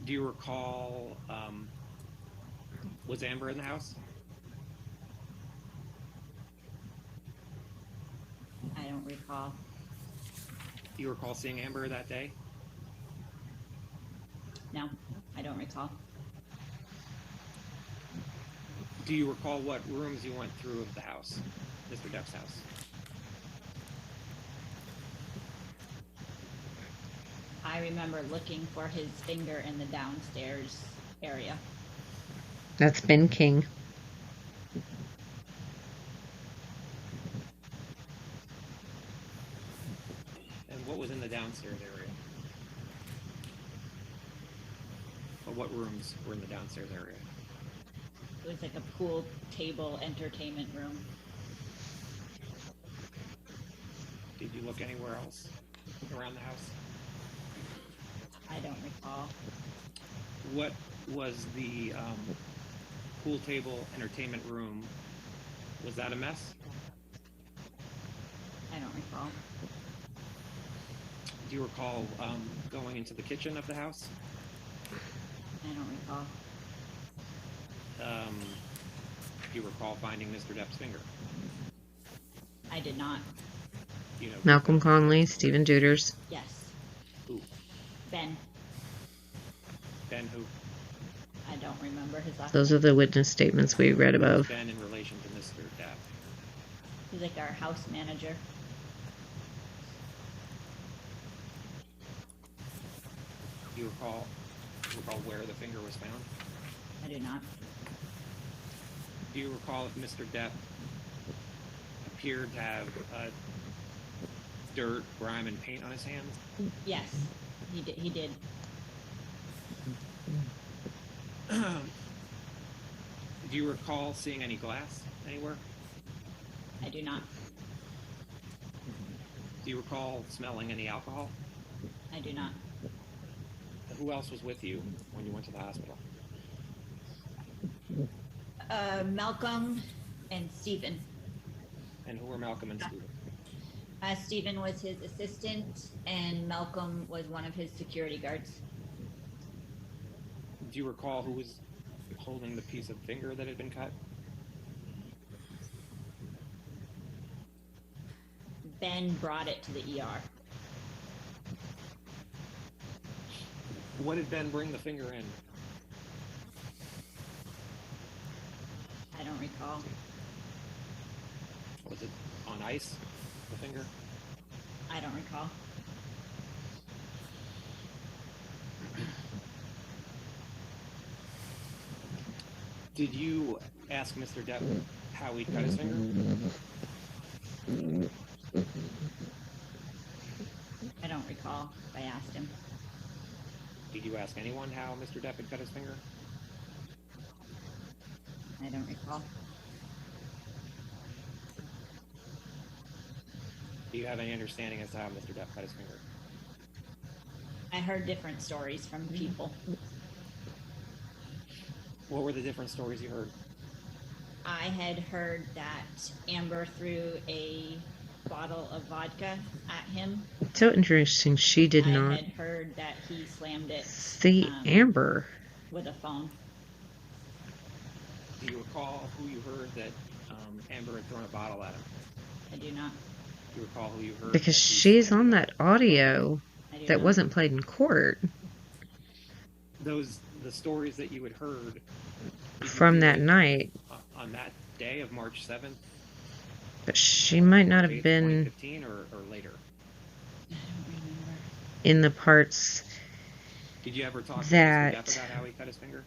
Do you recall, was Amber in the house? I don't recall. Do you recall seeing Amber that day? No, I don't recall. Do you recall what rooms you went through of the house, Mr. Depp's house? I remember looking for his finger in the downstairs area. That's Ben King. And what was in the downstairs area? Or what rooms were in the downstairs area? It was like a pool table entertainment room. Did you look anywhere else around the house? I don't recall. What was the pool table entertainment room? Was that a mess? I don't recall. Do you recall going into the kitchen of the house? I don't recall. Do you recall finding Mr. Depp's finger? I did not. You know, Malcolm Conley, Stephen Duders. Yes. who? Ben. Ben who? I don't remember his last Those name. are the witness statements we read Who was above. Ben in relation to Mr. Depp? He's like our house manager. Do you recall where the finger was found? I do not. Do you recall if Mr. Depp appeared to have dirt, grime, and paint on his hands? Yes, he did. He did. Do you recall seeing any glass anywhere? I do not. Do you recall smelling any alcohol? I do not. Who else was with you when you went to the hospital? Malcolm and Stephen. And who were Malcolm and Stephen? Stephen was his assistant, and Malcolm was one of his security guards. Do you recall who was holding the piece of finger that had been cut? Ben brought it to the ER. What did Ben bring the finger in? I don't recall. Was it on ice, the finger? I don't recall. Did you ask Mr. Depp how he cut his finger? I don't recall if I asked him. Did you ask anyone how Mr. Depp had cut his finger? I don't recall. Do you have any understanding as to how Mr. Depp cut his finger? I heard different stories from people. What were the different stories you heard? I had heard that Amber threw a bottle of vodka at him. So interesting. She did I not had heard that he slammed it see Amber. with a phone. Do you recall who you heard that Amber had thrown a bottle at him? I do not. Do you recall who you heard? Because that he she's slammed on it? that audio I do that not. wasn't played in court The stories that you had heard did you from hear that it night. on that day of March 7th, But she might not March have 8th, been 2015, or later. I don't remember. in the parts Did you ever talk to Mr. that Depp about how he cut his finger?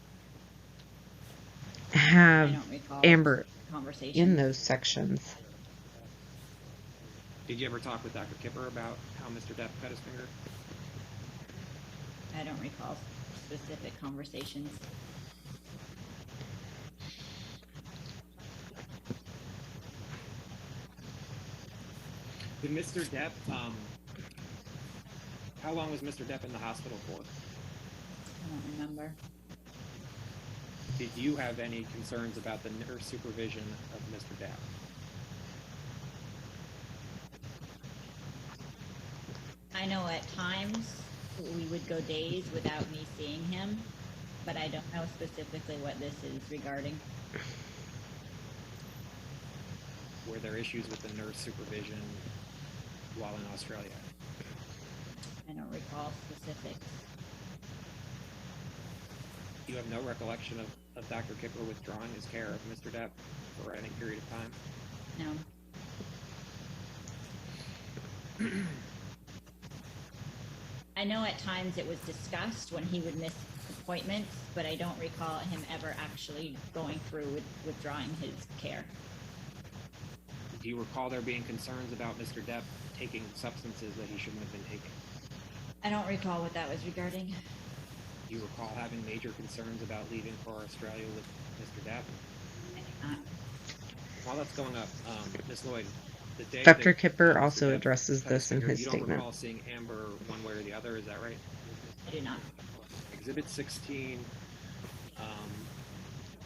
I have don't recall Amber conversation. in those sections. Did you ever talk with Dr. Kipper about how Mr. Depp cut his finger? I don't recall specific conversations. Did Mr. Depp, how long was Mr. Depp in the hospital for? I don't remember. Did you have any concerns about the nurse supervision of Mr. Depp? I know at times we would go days without me seeing him, but I don't know specifically what this is regarding. Were there issues with the nurse supervision while in Australia? I don't recall specifics. You have no recollection of Dr. Kipper withdrawing his care of Mr. Depp for any period of time? No. I know at times it was discussed when he would miss appointments, but I don't recall him ever actually going through with withdrawing his care. Do you recall there being concerns about Mr. Depp taking substances that he shouldn't have been taking? I don't recall what that was regarding. Do you recall having major concerns about leaving for Australia with Mr. Depp? I do not. While that's going up, Miss Lloyd, the day Dr. that, Kipper Mr. also Depp addresses cut his this in finger, his you don't statement. recall seeing Amber one way or the other, is that right? I do not. Exhibit 16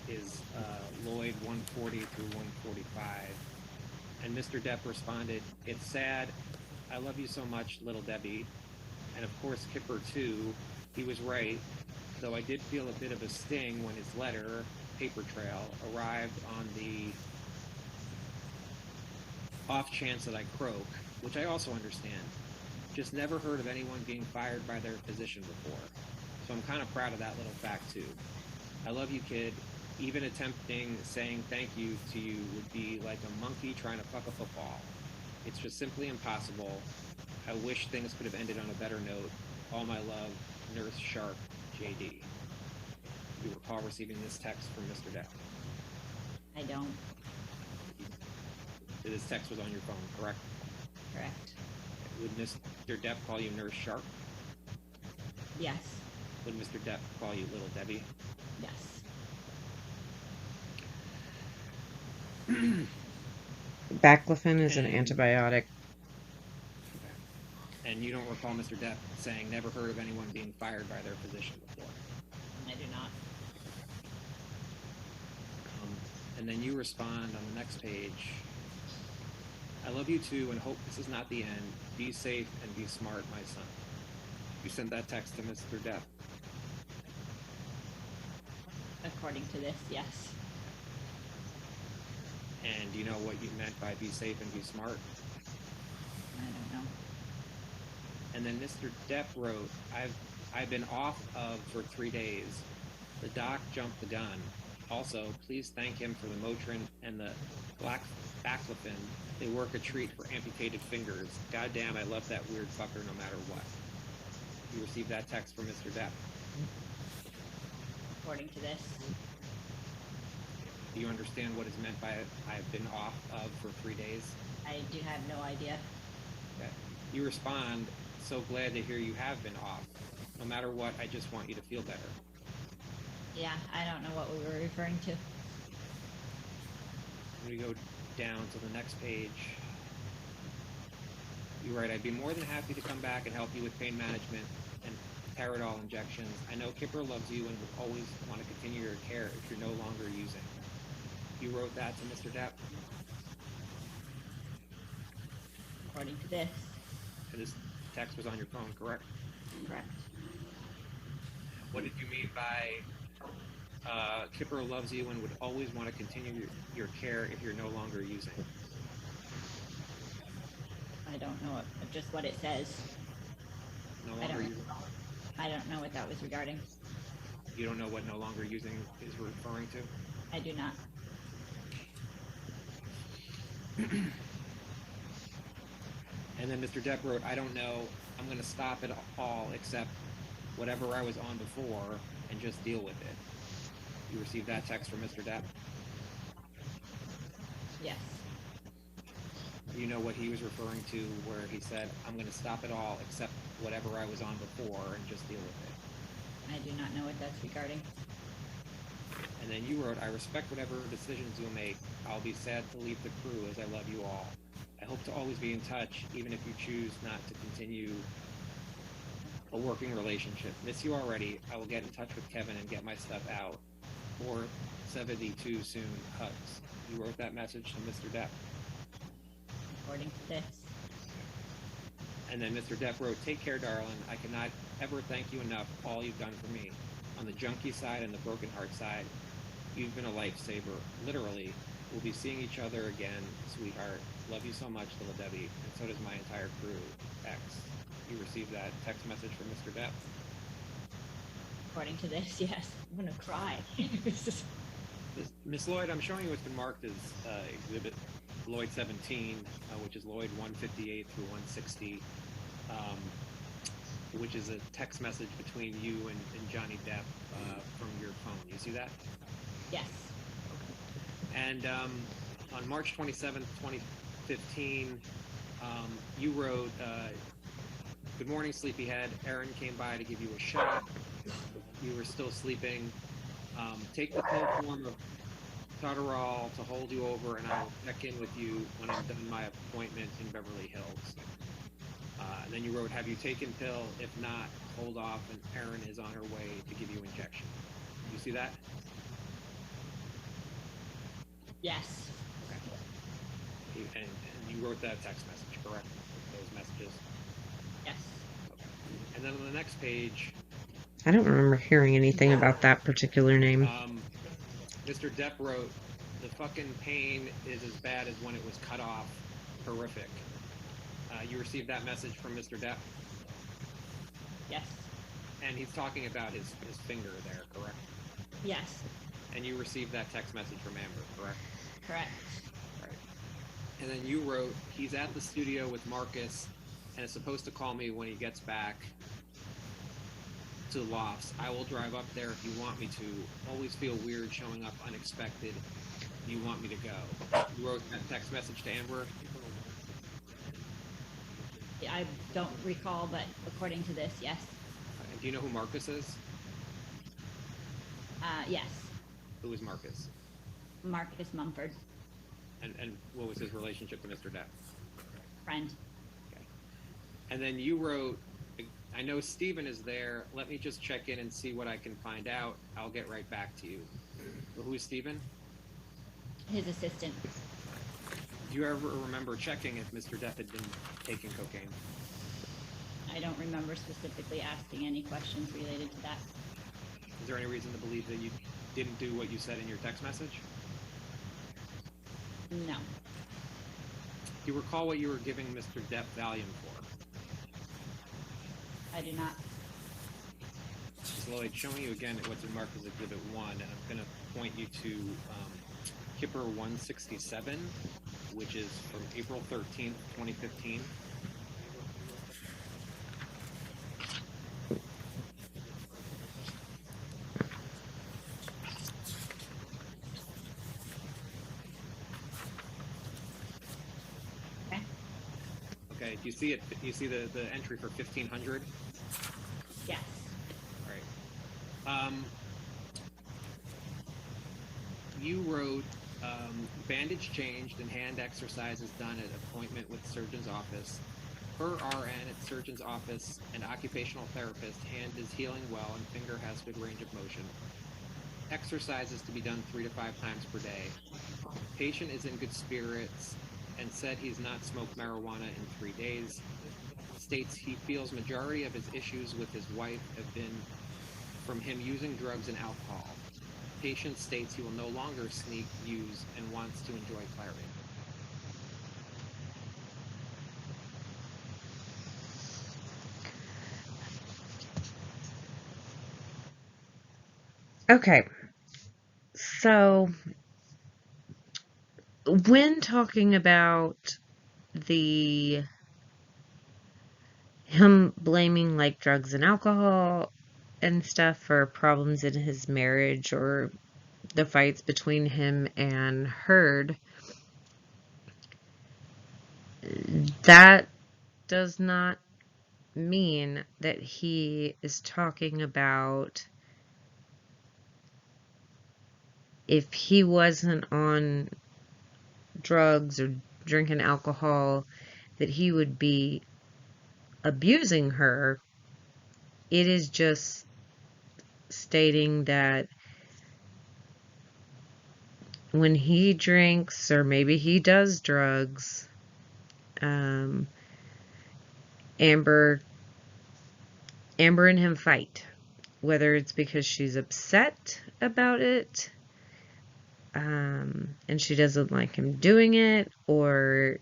is Lloyd 140 through 145. And Mr. Depp responded, "It's sad. I love you so much, little Debbie." And of course, Kipper too. He was right, though I did feel a bit of a sting when his letter, paper trail, arrived on the off chance that I croak, which I also understand. Just never heard of anyone being fired by their physician before. So I'm kind of proud of that little fact too. I love you, kid. Even attempting saying thank you to you would be like a monkey trying to fuck a football. It's just simply impossible. I wish things could have ended on a better note. All my love, Nurse Sharp, JD. You recall receiving this text from Mr. Depp. I don't. This text was on your phone, correct? Correct. Would Mr. Depp call you Nurse Sharp? Yes. Would Mr. Depp call you Little Debbie? Yes. Baclofen is an antibiotic. And you don't recall Mr. Depp saying never heard of anyone being fired by their physician before? I do not. And then you respond on the next page. I love you too and hope this is not the end. Be safe and be smart, my son. You sent that text to Mr. Depp. According to this, yes. And do you know what you meant by be safe and be smart? I don't know. And then Mr. Depp wrote, I've been off of for 3 days. The doc jumped the gun. Also, please thank him for the Motrin and the black baclofen. They work a treat for amputated fingers. Goddamn, I love that weird fucker no matter what. You received that text from Mr. Depp. According to this, Do you understand what is meant by I've been off of for 3 days? I do have no idea. Okay. You respond, so glad to hear you have been off. No matter what, I just want you to feel better. Yeah, I don't know what we were referring to. We go down to the next page. You write, I'd be more than happy to come back and help you with pain management and Paradol injections. I know Kipper loves you and would always want to continue your care if you're no longer using. You wrote that to Mr. Depp. According to this, And this text was on your phone, correct? correct. What did you mean by Kipper loves you and would always want to continue your care if you're no longer using? I don't know just what it says. No I longer don't, using? I don't know what that was regarding. You don't know what no longer using is referring to? I do not. And then Mr. Depp wrote, I don't know, I'm going to stop it all except whatever I was on before and just deal with it. You received that text from Mr. Depp? Yes. You know what he was referring to where he said, I'm going to stop it all except whatever I was on before and just deal with it. I do not know what that's regarding. And then you wrote, I respect whatever decisions you'll make. I'll be sad to leave the crew as I love you all. I hope to always be in touch, even if you choose not to continue a working relationship. Miss you already. I will get in touch with Kevin and get my stuff out. Or 72 soon. Hugs. You wrote that message to Mr. Depp. According to this, And then Mr. Depp wrote, take care, darling. I cannot ever thank you enough for all you've done for me. On the junkie side and the broken heart side, you've been a lifesaver. Literally. We'll be seeing each other again, sweetheart. Love you so much, little Debbie. And so does my entire crew. X. You received that text message from Mr. Depp. according to this, yes. I'm gonna cry. Miss Lloyd, I'm showing you what's been marked as Exhibit Lloyd 17, which is Lloyd 158 through 160. which is a text message between you and Johnny Depp from your phone. You see that? Yes. And on March 27th, 2015, you wrote, "Good morning, sleepyhead. Erin came by to give you a shot. You were still sleeping. Take the pill form of Tadderall to hold you over, and I will check in with you when I'm done my appointment in Beverly Hills." And then you wrote, "Have you taken pill? If not, hold off, and Erin is on her way to give you injection." You see that? Yes. Okay. And you wrote that text message, correct? Those messages? Yes. Okay. And then on the next page, I don't remember hearing anything about that particular name. Mr. Depp wrote, "The fucking pain is as bad as when it was cut off. Horrific." You received that message from Mr. Depp? Yes. And he's talking about his finger there, correct? Yes. And you received that text message from Amber, correct? Correct. Right. And then you wrote, "He's at the studio with Marcus and is supposed to call me when he gets back to Lofts. I will drive up there if you want me to. Always feel weird showing up unexpected. You want me to go." You wrote that text message to Amber? I don't recall, but according to this, yes. And do you know who Marcus is? Yes. Who is Marcus? Marcus Mumford, And what was his relationship to Mr. Depp? friend. Okay. And then you wrote, "I know Steven is there. Let me just check in and see what I can find out. I'll get right back to you." Well, who is Steven? His assistant. Do you ever remember checking if Mr. Depp had been taking cocaine? I don't remember specifically asking any questions related to that. Is there any reason to believe that you didn't do what you said in your text message? No. Do you recall what you were giving Mr. Depp Valium for? I do not. Lloyd, showing you again what's marked as Exhibit 1, and I'm going to point you to Kipper 167, which is from April 13th, 2015. Okay. Okay, do you see it? You see the entry for 1500? Yes. All right. You wrote, "Bandage changed and hand exercises done at appointment with surgeon's office. Per RN at surgeon's office and occupational therapist, hand is healing well and finger has good range of motion. Exercises to be done 3 to 5 times per day. Patient is in good spirits and said he's not smoked marijuana in 3 days. States he feels majority of his issues with his wife have been from him using drugs and alcohol. Patient states he will no longer sneak, use, and wants to enjoy clarity." Okay, so when talking about him blaming like drugs and alcohol and stuff for problems in his marriage or the fights between him and Heard, that does not mean that he is talking about if he wasn't on drugs or drinking alcohol that he would be abusing her. It is just stating that when he drinks or maybe he does drugs, Amber and him fight, whether it's because she's upset about it, and she doesn't like him doing it, or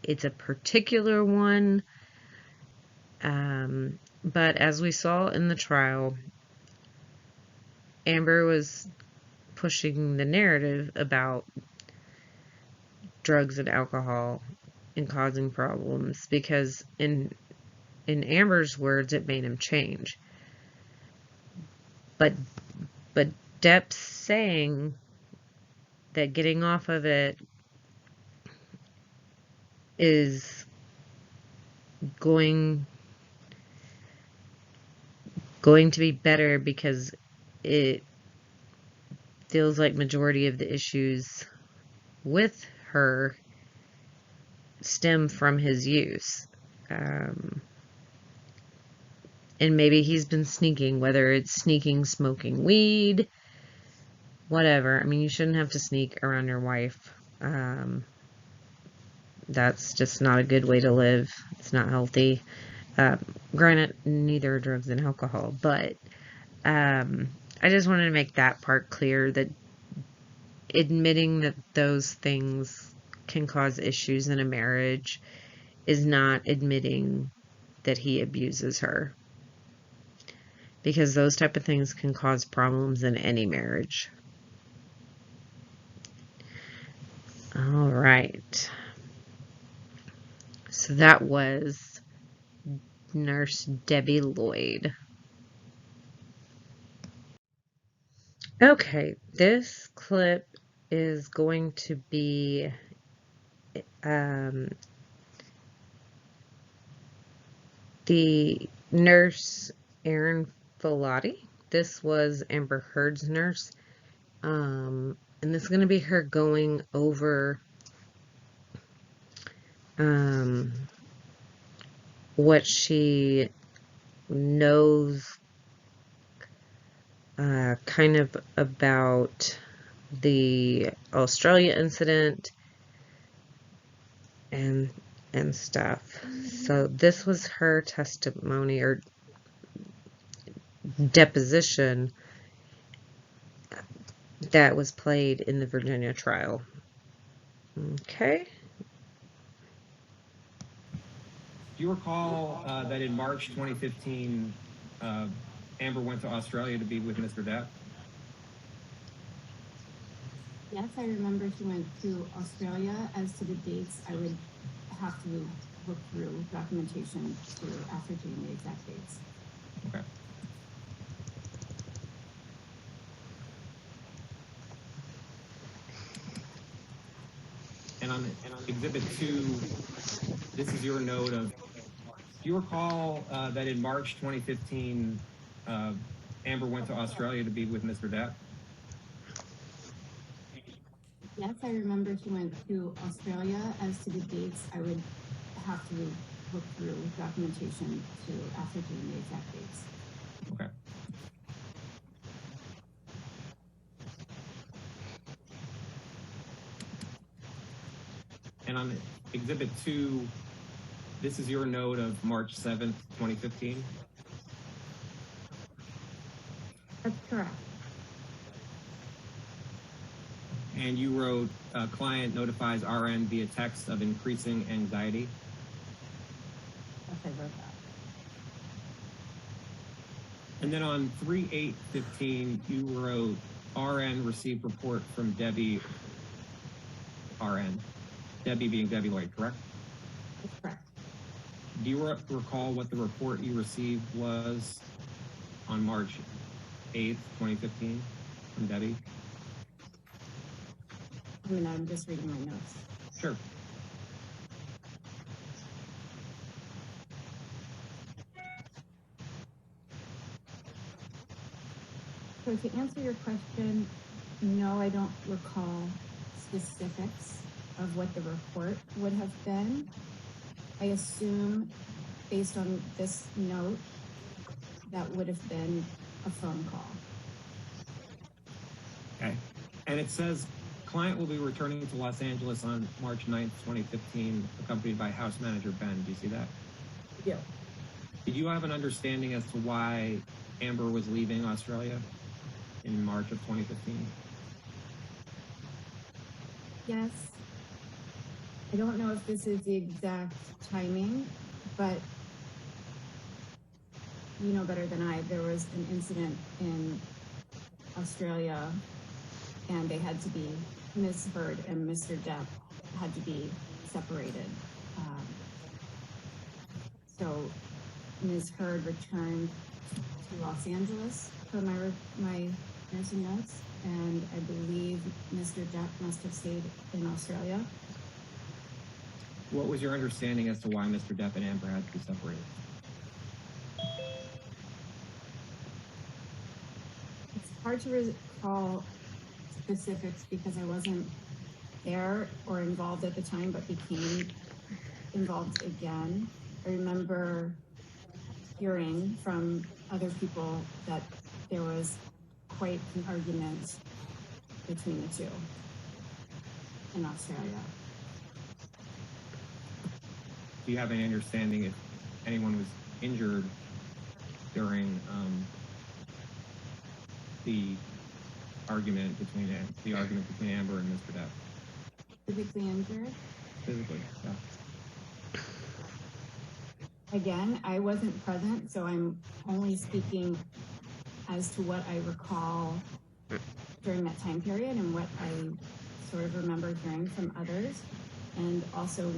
it's a particular one. But as we saw in the trial, Amber was pushing the narrative about drugs and alcohol and causing problems, because in in Amber's words, it made him change. But Depp's saying that getting off of it is going to be better because it feels like majority of the issues with her stem from his use. And maybe he's been sneaking, whether it's sneaking, smoking weed, whatever. I mean, you shouldn't have to sneak around your wife. That's just not a good way to live. It's not healthy. Granted, neither are drugs and alcohol, but I just wanted to make that part clear, that admitting that those things can cause issues in a marriage is not admitting that he abuses her. Because those type of things can cause problems in any marriage. All right. So that was Nurse Debbie Lloyd. Okay, this clip is going to be the nurse Erin Falati. This was Amber Heard's nurse. And this is going to be her going over what she knows kind of about the Australia incident and stuff. So this was her testimony or deposition that was played in the Virginia trial. Okay. Do you recall that in March 2015, Amber went to Australia to be with Mr. Depp? Yes, I remember she went to Australia. As to the dates, I would have to look through documentation to ascertain the exact dates. Okay. And on Exhibit 2, this is your note of, do you recall that in March 2015, Amber went to Australia to be with Mr. Depp? Yes, I remember she went to Australia. As to the dates, I would have to look through documentation to ascertain the exact dates. Okay. And on Exhibit 2, this is your note of March 7th, 2015? That's correct. And you wrote, client notifies RN via text of increasing anxiety? Yes, I wrote that. And then on 3/8/15, you wrote, RN received report from Debbie RN. Debbie being Debbie Lloyd, correct? That's correct. Do you recall what the report you received was on March 8th, 2015 from Debbie? I mean, I'm just reading my notes. Sure. So to answer your question, no, I don't recall specifics of what the report would have been. I assume, based on this note, that would have been a phone call. Okay. And it says, client will be returning to Los Angeles on March 9th, 2015, accompanied by house manager Ben. Do you see that? Yeah. Did you have an understanding as to why Amber was leaving Australia in March of 2015? Yes. I don't know if this is the exact timing, but you know better than I, there was an incident in Australia and they had to be, Ms. Heard and Mr. Depp had to be separated. So Ms. Heard returned to Los Angeles for my nursing notes, and I believe Mr. Depp must have stayed in Australia. What was your understanding as to why Mr. Depp and Amber had to be separated? It's hard to recall specifics because I wasn't there or involved at the time, but became involved again. I remember hearing from other people that there was quite an argument between the two in Australia. Do you have any understanding if anyone was injured during the argument between Amber and Mr. Depp? Physically injured? Physically, yeah. Again, I wasn't present, so I'm only speaking as to what I recall during that time period and what I sort of remember hearing from others. And also,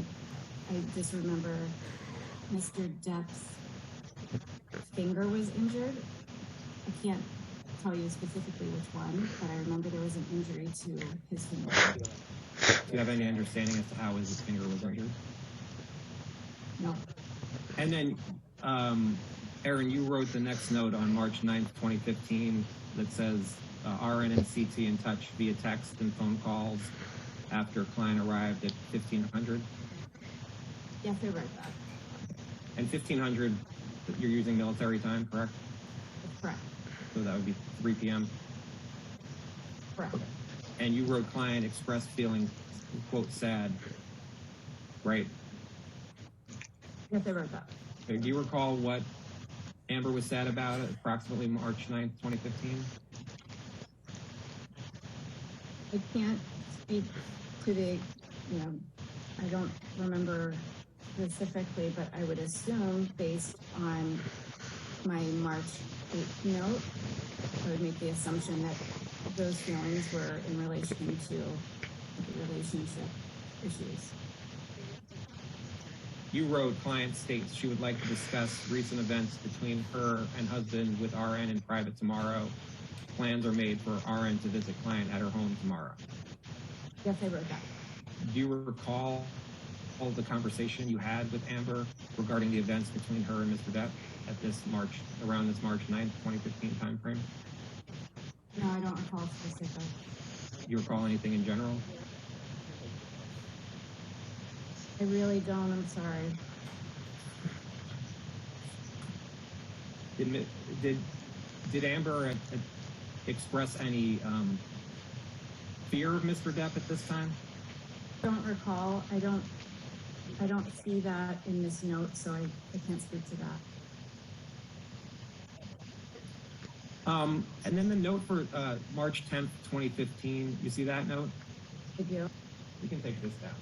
I just remember Mr. Depp's finger was injured. I can't tell you specifically which one, but I remember there was an injury to his finger. Do you have any understanding as to how his finger was injured? No. And then, Erin, you wrote the next note on March 9th, 2015 that says RN and CT in touch via text and phone calls after client arrived at 1500. Yes, I read that. And 1500, you're using military time, correct? That's correct. So that would be 3 p.m. Correct. And you wrote client expressed feeling, quote, sad, right? Yes, I read that. Okay, do you recall what Amber was sad about at approximately March 9th, 2015? I can't speak to the, I don't remember specifically, but I would assume based on my March 8th note, I would make the assumption that those feelings were in relation to the relationship issues. You wrote, client states she would like to discuss recent events between her and husband with RN in private tomorrow. Plans are made for RN to visit client at her home tomorrow. Yes, I wrote that. Do you recall all the conversation you had with Amber regarding the events between her and Mr. Depp at around this March 9th, 2015 timeframe? No, I don't recall specific. Do you recall anything in general? I really don't, I'm sorry. Did Amber express any fear of Mr. Depp at this time? Don't recall. I don't see that in this note, so I can't speak to that. And then the note for March 10th, 2015, you see that note? I do. We can take this down.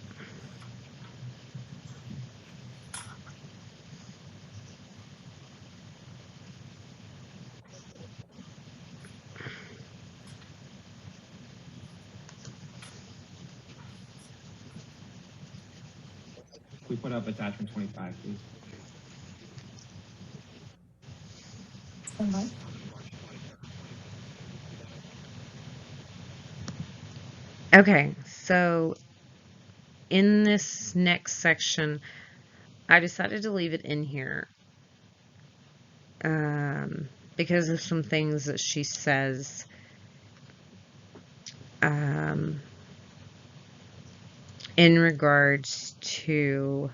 We put up attachment 25, please. Okay. Okay, so in this next section, I decided to leave it in here because of some things that she says in regards to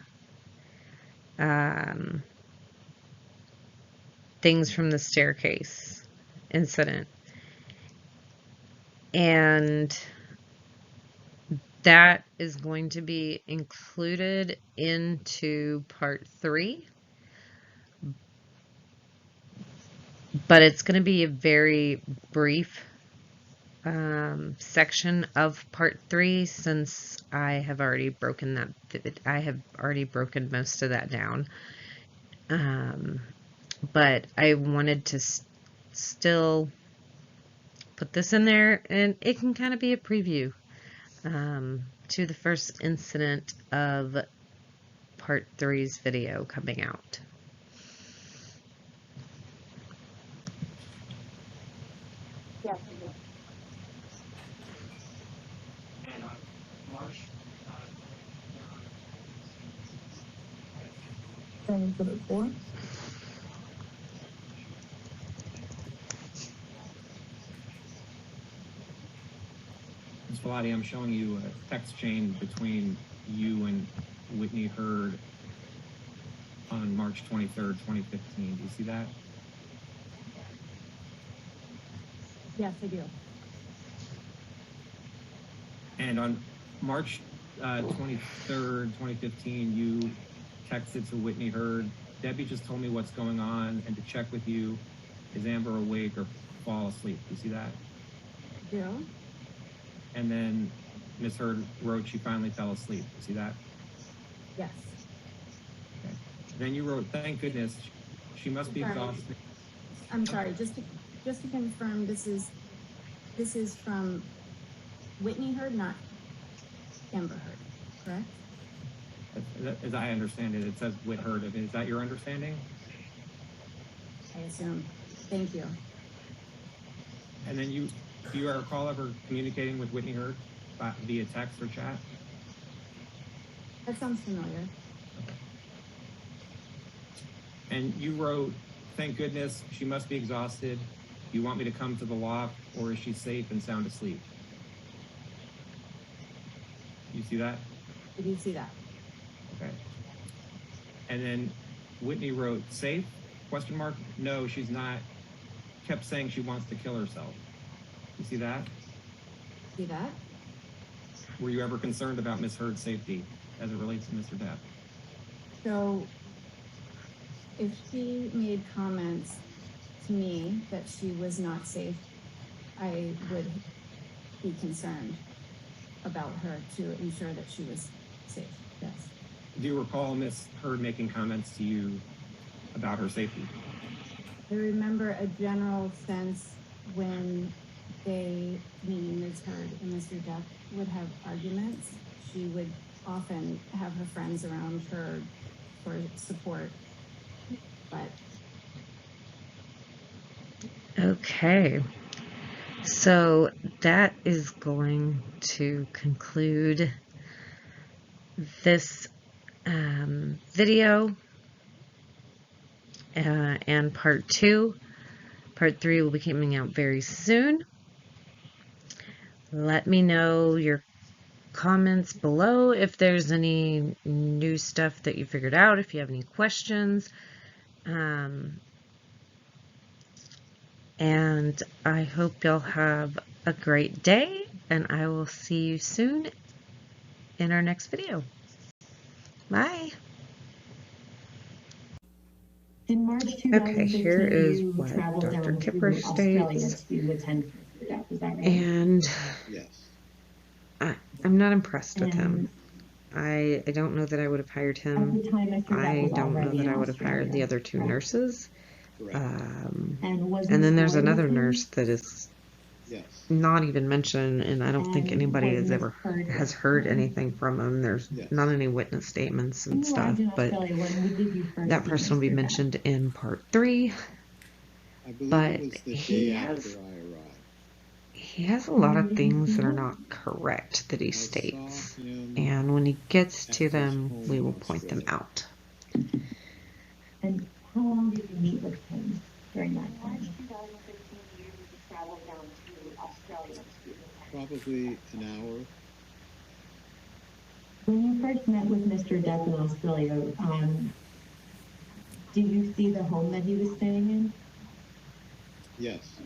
things from the staircase incident. And that is going to be included into part 3. But it's going to be a very brief section of part 3 since I have already broken most of that down. But I wanted to still put this in there, and it can kind of be a preview to the first incident of part 3's video coming out. Yes. And on March, Exhibit 4. Ms. Falati, I'm showing you a text chain between you and Whitney Heard on March 23rd, 2015. Do you see that? Yes, I do. And on March 23rd, 2015, you texted to Whitney Heard, Debbie just told me what's going on and to check with you, is Amber awake or fall asleep? Do you see that? Do. And then Ms. Heard wrote she finally fell asleep. You see that? Yes. Okay. Then you wrote, thank goodness, she must be Sorry. exhausted. I'm sorry. Just to confirm, this is from Whitney Heard, not Amber Heard, correct? As I understand it, it says Whit Heard. Is that your understanding? I assume. Thank you. And then do you recall ever communicating with Whitney Heard via text or chat? That sounds familiar. And you wrote, thank goodness, she must be exhausted. You want me to come to the loft, or is she safe and sound asleep? You see that? I do see that. Okay. And then Whitney wrote, safe? Question mark? No, she's not. Kept saying she wants to kill herself. You see that? See that? Were you ever concerned about Miss Heard's safety as it relates to Mr. Depp? So, if she made comments to me that she was not safe, I would be concerned about her to ensure that she was safe. Yes. Do you recall Miss Heard making comments to you about her safety? I remember a general sense when they, meaning Ms. Heard and Mr. Depp, would have arguments. She would often have her friends around her for support, but Okay, so that is going to conclude this video and part 2. Part 3 will be coming out very soon. Let me know your comments below if there's any new stuff that you figured out, if you have any questions. And I hope you'll have a great day, and I will see you soon in our next video. Bye. In March 2015, Okay, here is you what traveled Dr. down Kipper to Australia states. to attend Mr. Depp, is that right? And Yes. I'm not impressed with him. And I don't know that I would have hired at him. the time, Mr. Depp I was don't know already that in I would have hired the Australia, other 2 correct? nurses. Correct. And then there's Lloyd another with him? nurse that is Yes. not even mentioned, and I don't think And anybody was has Miss ever Heard has with heard him? anything from him. There's Yes. not any witness statements When and you stuff, arrived in but Australia, when did you first that see person will be Mr. Depp? mentioned in part 3. I believe But it was the he day has after I arrived. he has a lot When of did you things see that are him? not correct that he I saw states, him and when he gets at to his them, home we in will point them Australia. out. And how long did you meet with him during that time? Probably an hour. When you first met with Mr. Depp in Australia, did you see the home that he was staying in? Yes.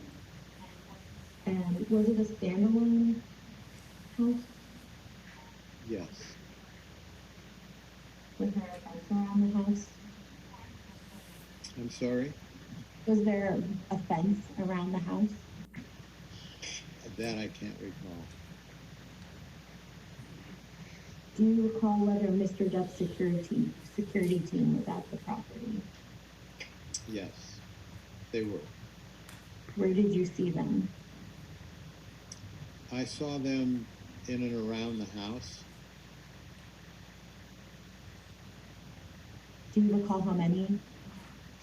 And was it a standalone house? Yes. Was there a fence around the house? I'm sorry? Was there a fence around the house? That I can't recall. Do you recall whether Mr. Depp's security team was at the property? Yes. They were. Where did you see them? I saw them in and around the house. Do you recall how many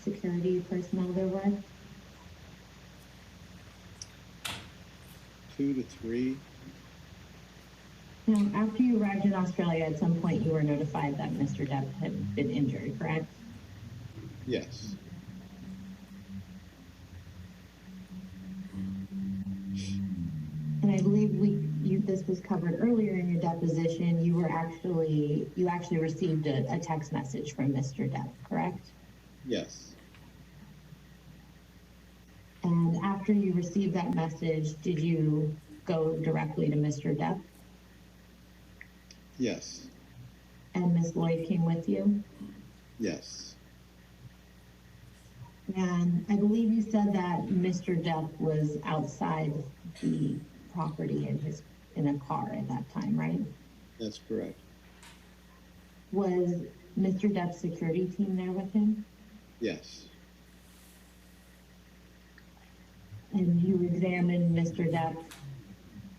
security personnel there were? 2 to 3. Now, after you arrived in Australia, at some point you were notified that Mr. Depp had been injured, correct? Yes. And I believe this was covered earlier in your deposition. You actually received a text message from Mr. Depp, correct? Yes. And after you received that message, did you go directly to Mr. Depp? Yes. And Ms. Lloyd came with you? Yes. And I believe you said that Mr. Depp was outside the property in a car at that time, right? That's correct. Was Mr. Depp's security team there with him? Yes. And you examined Mr. Depp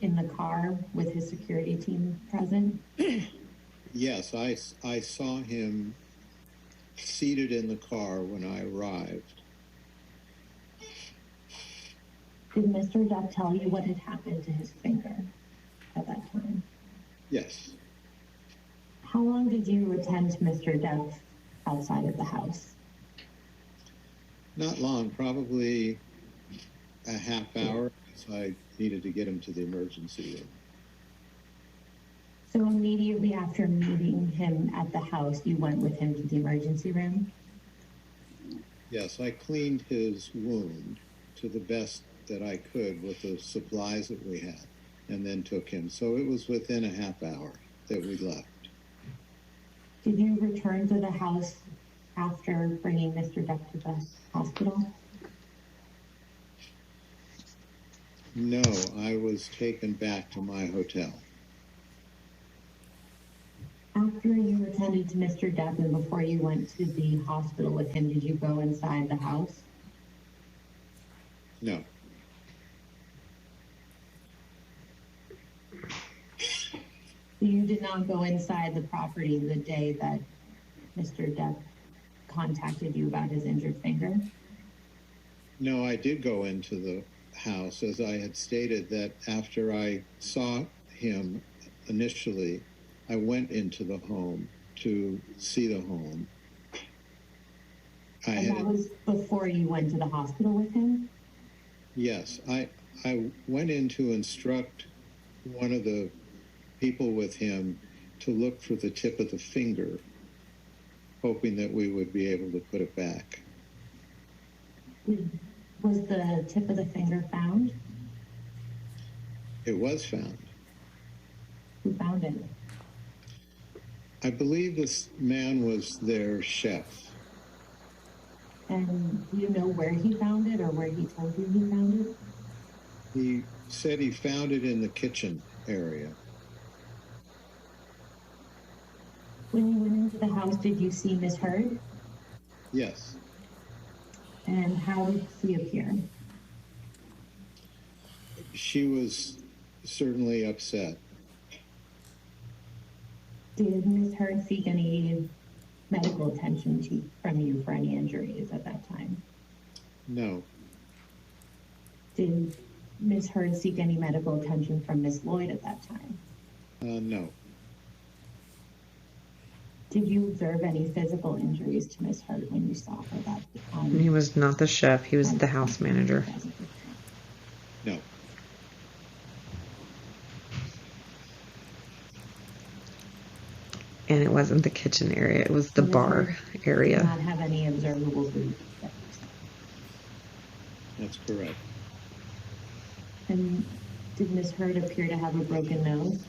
in the car with his security team present? Yes, I saw him seated in the car when I arrived. Did Mr. Depp tell you what had happened to his finger at that time? Yes. How long did you attend Mr. Depp outside of the house? Not long, probably a half hour, because I needed to get him to the emergency room. So immediately after meeting him at the house, you went with him to the emergency room? Yes, I cleaned his wound to the best that I could with the supplies that we had, and then took him. So it was within a half hour that we left. Did you return to the house after bringing Mr. Depp to the hospital? No, I was taken back to my hotel. After you attended to Mr. Depp and before you went to the hospital with him, did you go inside the house? No. You did not go inside the property the day that Mr. Depp contacted you about his injured finger? No, I did go into the house, as I had stated, that after I saw him initially, I went into the home to see the home. And that was before you went to the hospital with him? Yes, I went in to instruct one of the people with him to look for the tip of the finger, hoping that we would be able to put it back. Was the tip of the finger found? It was found. Who found it? I believe this man was their chef. And do you know where he found it or where he told you he found it? He said he found it in the kitchen area. When you went into the house, did you see Miss Heard? Yes. And how did she appear? She was certainly upset. Did Miss Heard seek any medical attention from you for any injuries at that time? No. Did Miss Heard seek any medical attention from Miss Lloyd at that time? No. Did you observe any physical injuries to Miss Heard when you saw her that time? He was not the chef. He was the house manager. No. And it wasn't the kitchen area. It was the bar Did area. not have any observable bruises. That's correct. And did Miss Heard appear to have a broken nose?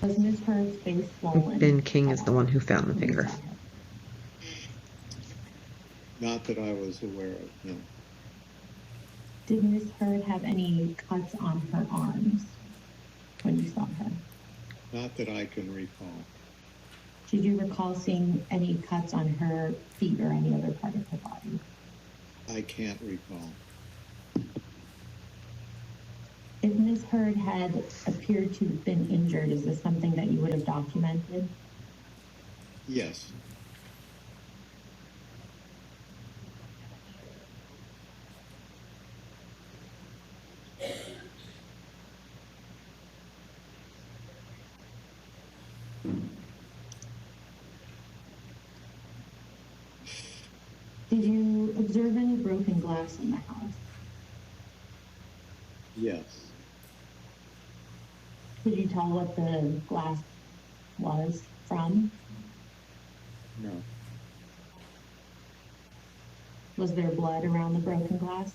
Was Miss Heard's face swollen? Ben King is the one who found the finger. Not that I was aware of, no. Did Miss Heard have any cuts on her arms when you saw her? Not that I can recall. Did you recall seeing any cuts on her feet or any other part of her body? I can't recall. If Miss Heard had appeared to have been injured, is this something that you would have documented? Yes. Did you observe any broken glass in the house? Yes. Could you tell what the glass was from? No. Was there blood around the broken glass?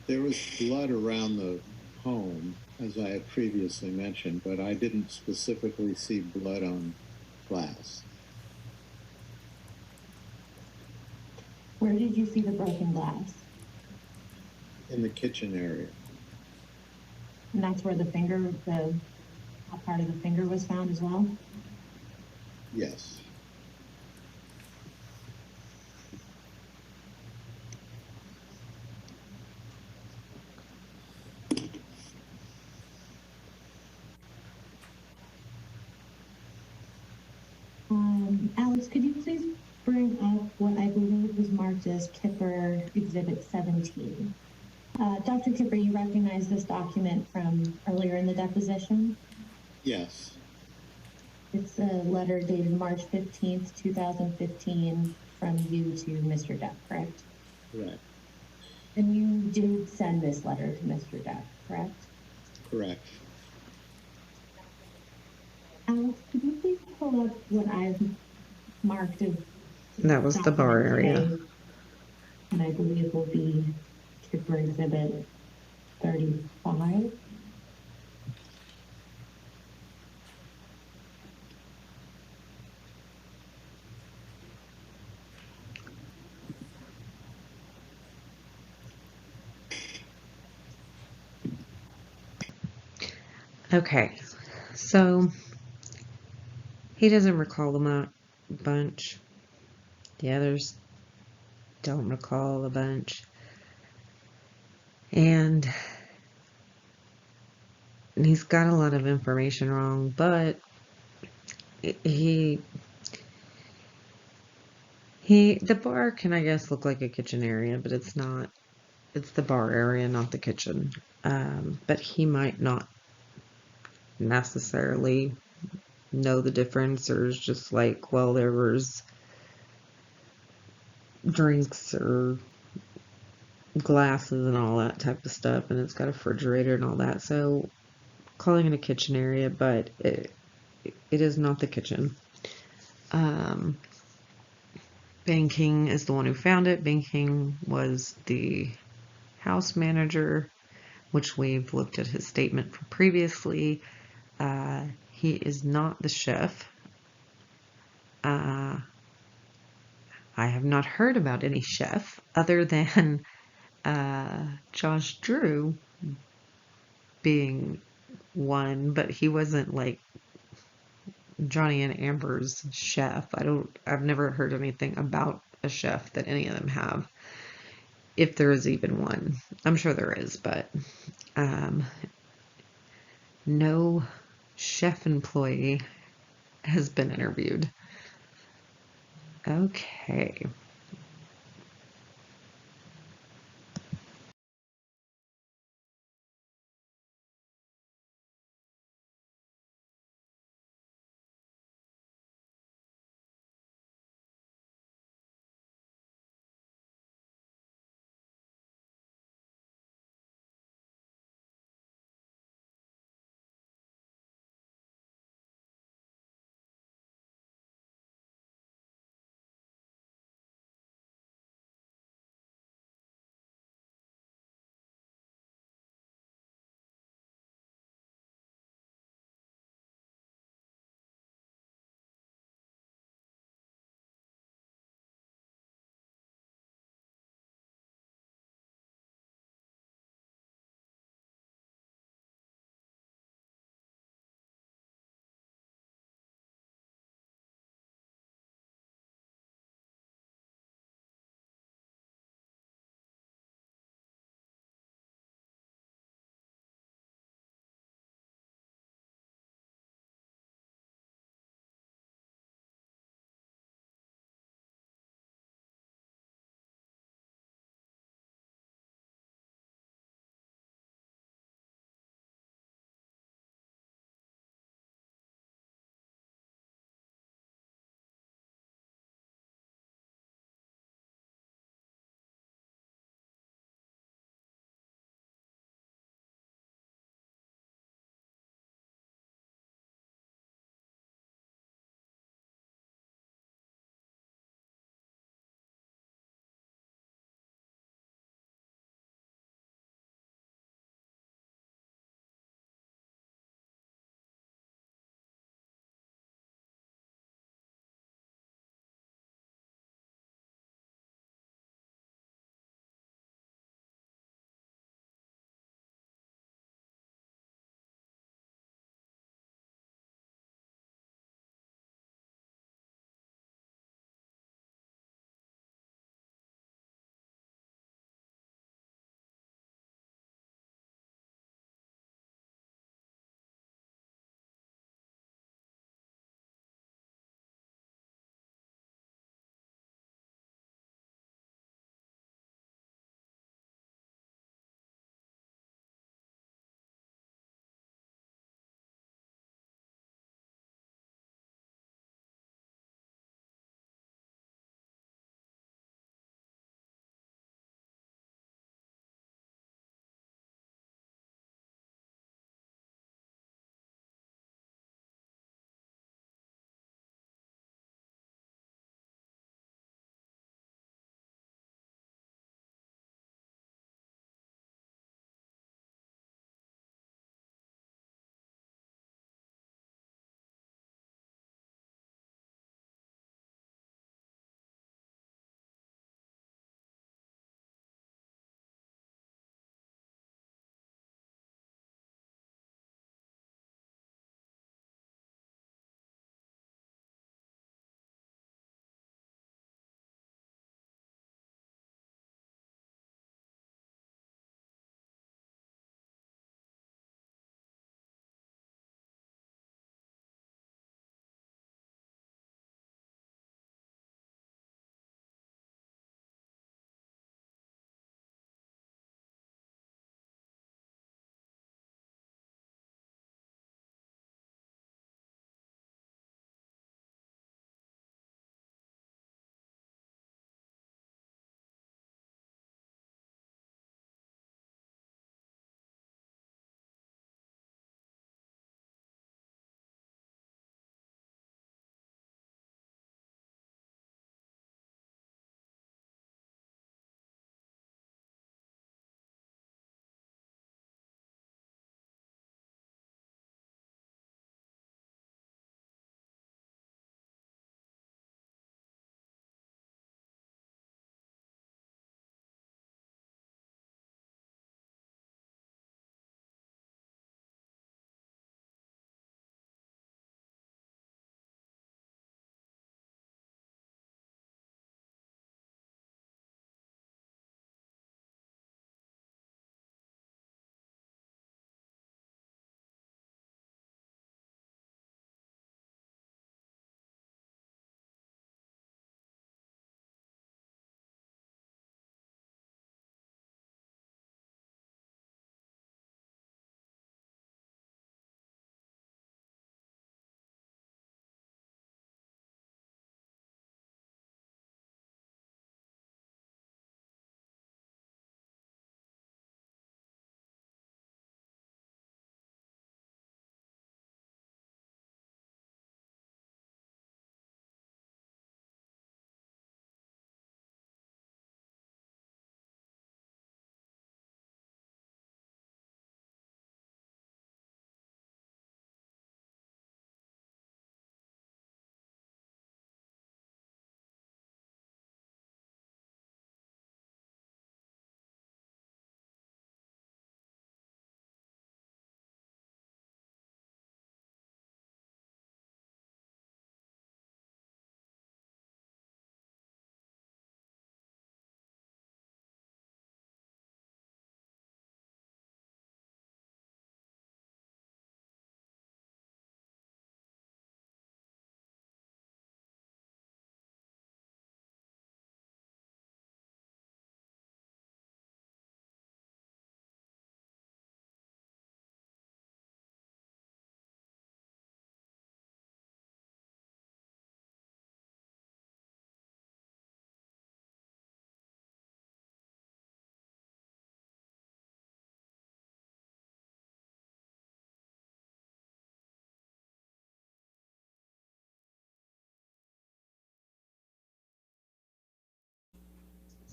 There was blood around the home, as I had previously mentioned, but I didn't specifically see blood on glass. Where did you see the broken glass? In the kitchen area. And that's where the top part of the finger was found as well? Yes. Alex, could you please bring up what I believe was marked as Kipper Exhibit 17? Dr. Kipper, you recognize this document from earlier in the deposition? Yes. It's a letter dated March 15th, 2015 from you to Mr. Depp, correct? Correct. And you did send this letter to Mr. Depp, correct? Correct. Alex, could you please pull up what I've marked as That was the bar document area. today? And I believe will be Kipper Exhibit 35. Okay, so he doesn't recall the bunch. The others don't recall a bunch. And he's got a lot of information wrong, but the bar can, I guess, look like a kitchen area, but it's not. It's the bar area, not the kitchen. But he might not necessarily know the difference, or is just like, well, there was drinks or glasses and all that type of stuff, and it's got a refrigerator and all that, so calling it a kitchen area, but it is not the kitchen. Banking is the one who found it. Banking was the house manager, which we've looked at his statement for previously. He is not the chef. I have not heard about any chef other than Josh Drew being one, but he wasn't like Johnny and Amber's chef. I've never heard anything about a chef that any of them have, if there is even one. I'm sure there is, but no chef employee has been interviewed. Okay.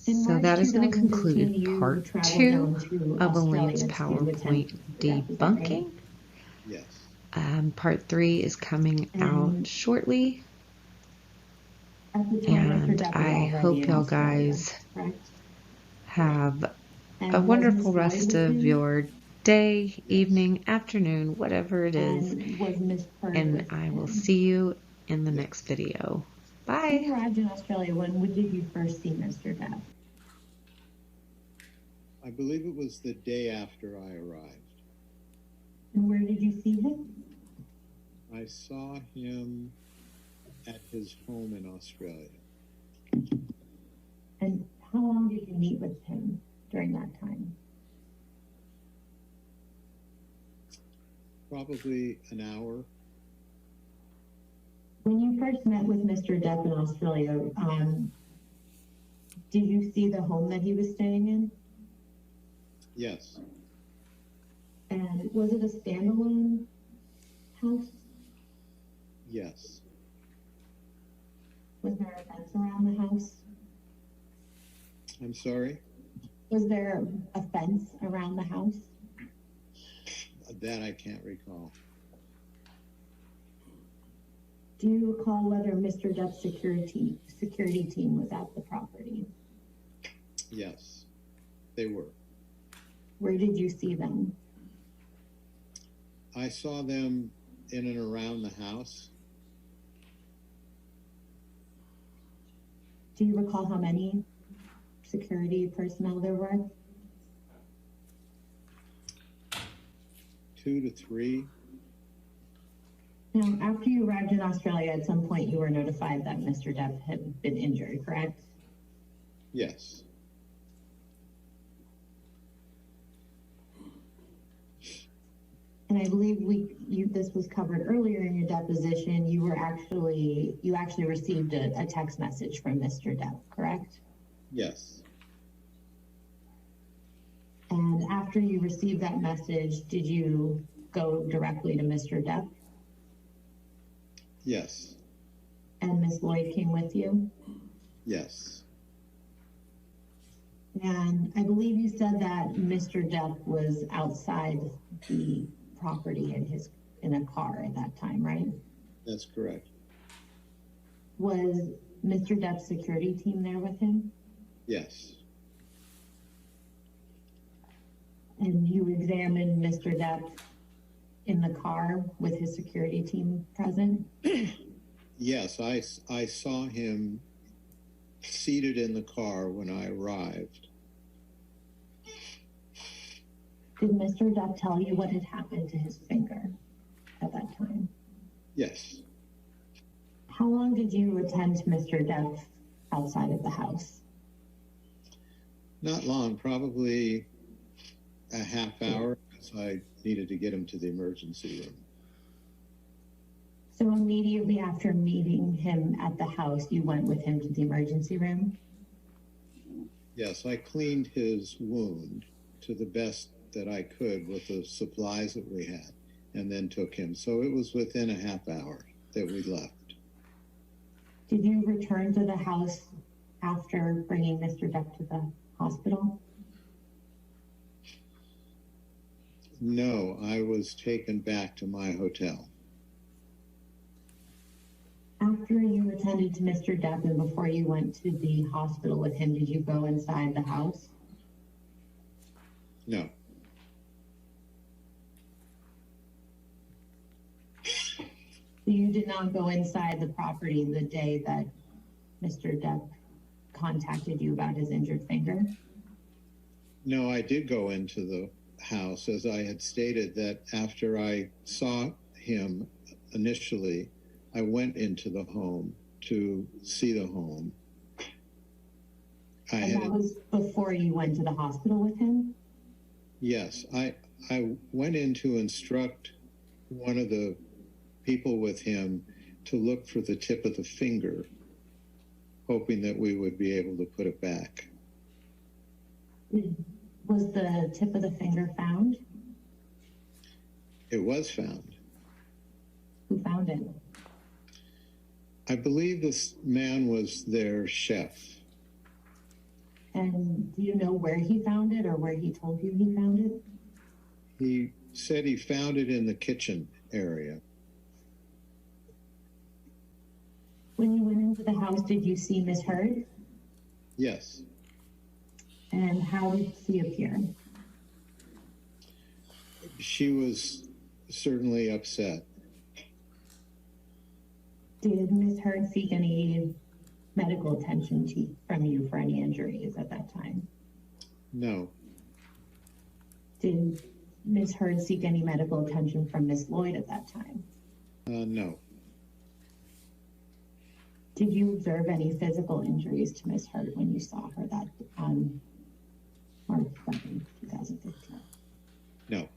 In So March that is going to 2015, conclude you part traveled 2 down to of Elaine's Australia to attend PowerPoint Mr. Depp, is that right? debunking. Yes. Part 3 is coming out And shortly, at the time, Mr. and Depp was I already hope in y'all Australia, guys correct? have a And was wonderful Miss Lloyd rest with of him? your day, Yes. evening, afternoon, whatever it is, And was Miss Heard and with I will him? see you in the Yes. next video. When you Bye! arrived in Australia, when did you first see Mr. Depp? I believe it was the day after I arrived. And where did you see him? I saw him at his home in Australia. And how long did you meet with him during that time? Probably an hour. When you first met with Mr. Depp in Australia, did you see the home that he was staying in? Yes. And was it a standalone house? Yes. Was there a fence around the house? I'm sorry? Was there a fence around the house? That I can't recall. Do you recall whether Mr. Depp's security team was at the property? Yes. They were. Where did you see them? I saw them in and around the house. Do you recall how many security personnel there were? 2 to 3. Now, after you arrived in Australia, at some point you were notified that Mr. Depp had been injured, correct? Yes. And I believe this was covered earlier in your deposition. You actually received a text message from Mr. Depp, correct? Yes. And after you received that message, did you go directly to Mr. Depp? Yes. And Miss Lloyd came with you? Yes. And I believe you said that Mr. Depp was outside the property in a car at that time, right? That's correct. Was Mr. Depp's security team there with him? Yes. And you examined Mr. Depp in the car with his security team present? Yes, I saw him seated in the car when I arrived. Did Mr. Depp tell you what had happened to his finger at that time? Yes. How long did you attend Mr. Depp outside of the house? Not long, probably a half hour, because I needed to get him to the emergency room. So immediately after meeting him at the house, you went with him to the emergency room? Yes, I cleaned his wound to the best that I could with the supplies that we had, and then took him. So it was within a half hour that we left. Did you return to the house after bringing Mr. Depp to the hospital? No, I was taken back to my hotel. After you attended to Mr. Depp and before you went to the hospital with him, did you go inside the house? No. So you did not go inside the property the day that Mr. Depp contacted you about his injured finger? No, I did go into the house, as I had stated, that after I saw him initially, I went into the home to see the home. And that was before you went to the hospital with him? Yes, I went in to instruct one of the people with him to look for the tip of the finger, hoping that we would be able to put it back. Was the tip of the finger found? It was found. Who found it? I believe this man was their chef. And do you know where he found it or where he told you he found it? He said he found it in the kitchen area. When you went into the house, did you see Miss Heard? Yes. And how did she appear? She was certainly upset. Did Miss Heard seek any medical attention from you for any injuries at that time? No. Did Miss Heard seek any medical attention from Miss Lloyd at that time? No. Did you observe any physical injuries to Miss Heard when you saw her that on March 2nd, 2015? No.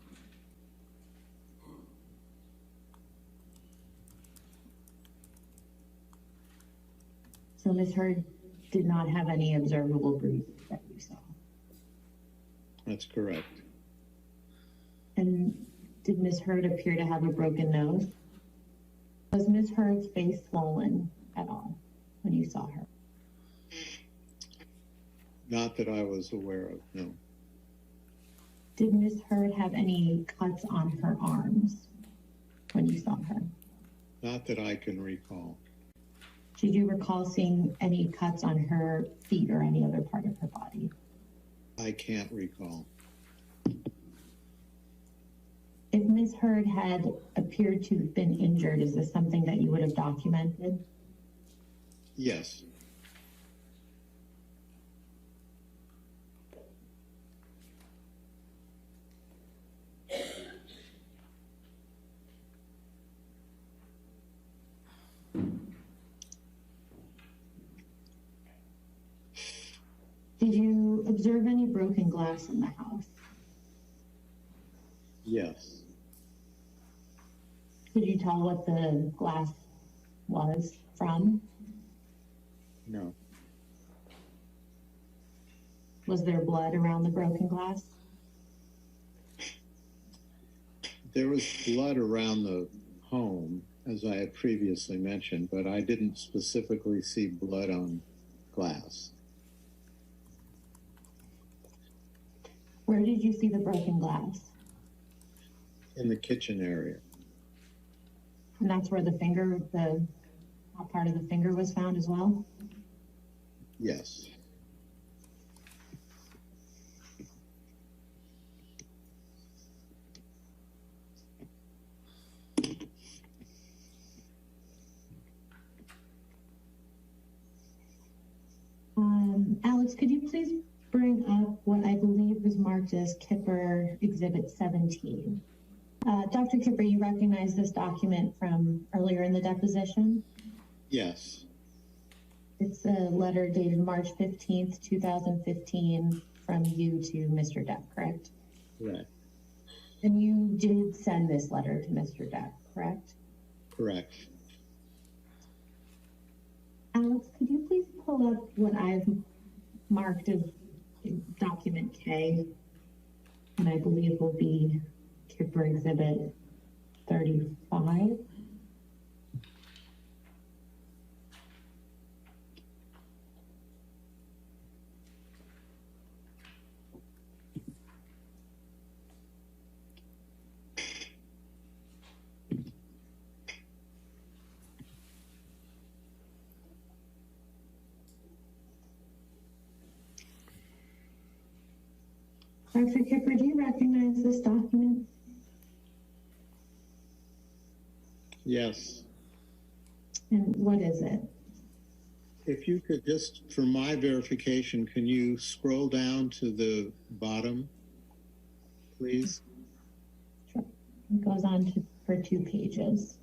So Miss Heard did not have any observable bruises that you saw. That's correct. And did Miss Heard appear to have a broken nose? Was Miss Heard's face swollen at all when you saw her? Not that I was aware of, no. Did Miss Heard have any cuts on her arms when you saw her? Not that I can recall. Did you recall seeing any cuts on her feet or any other part of her body? I can't recall. If Miss Heard had appeared to have been injured, is this something that you would have documented? Yes. Did you observe any broken glass in the house? Yes. Could you tell what the glass was from? No. Was there blood around the broken glass? There was blood around the home, as I had previously mentioned, but I didn't specifically see blood on glass. Where did you see the broken glass? In the kitchen area. And that's where the part of the finger was found as well? Yes. Alex, could you please bring up what I believe was marked as Kipper Exhibit 17? Dr. Kipper, you recognize this document from earlier in the deposition? Yes. It's a letter dated March 15th, 2015 from you to Mr. Depp, correct? Correct. And you did send this letter to Mr. Depp, correct? Correct. Alex, could you please pull up what I've marked as document K, and I believe will be Kipper Exhibit 35? Dr. Kipper, do you recognize this document? Yes. And what is it? If you could just, for my verification, can you scroll down to the bottom, please? Sure. It goes on for 2 pages.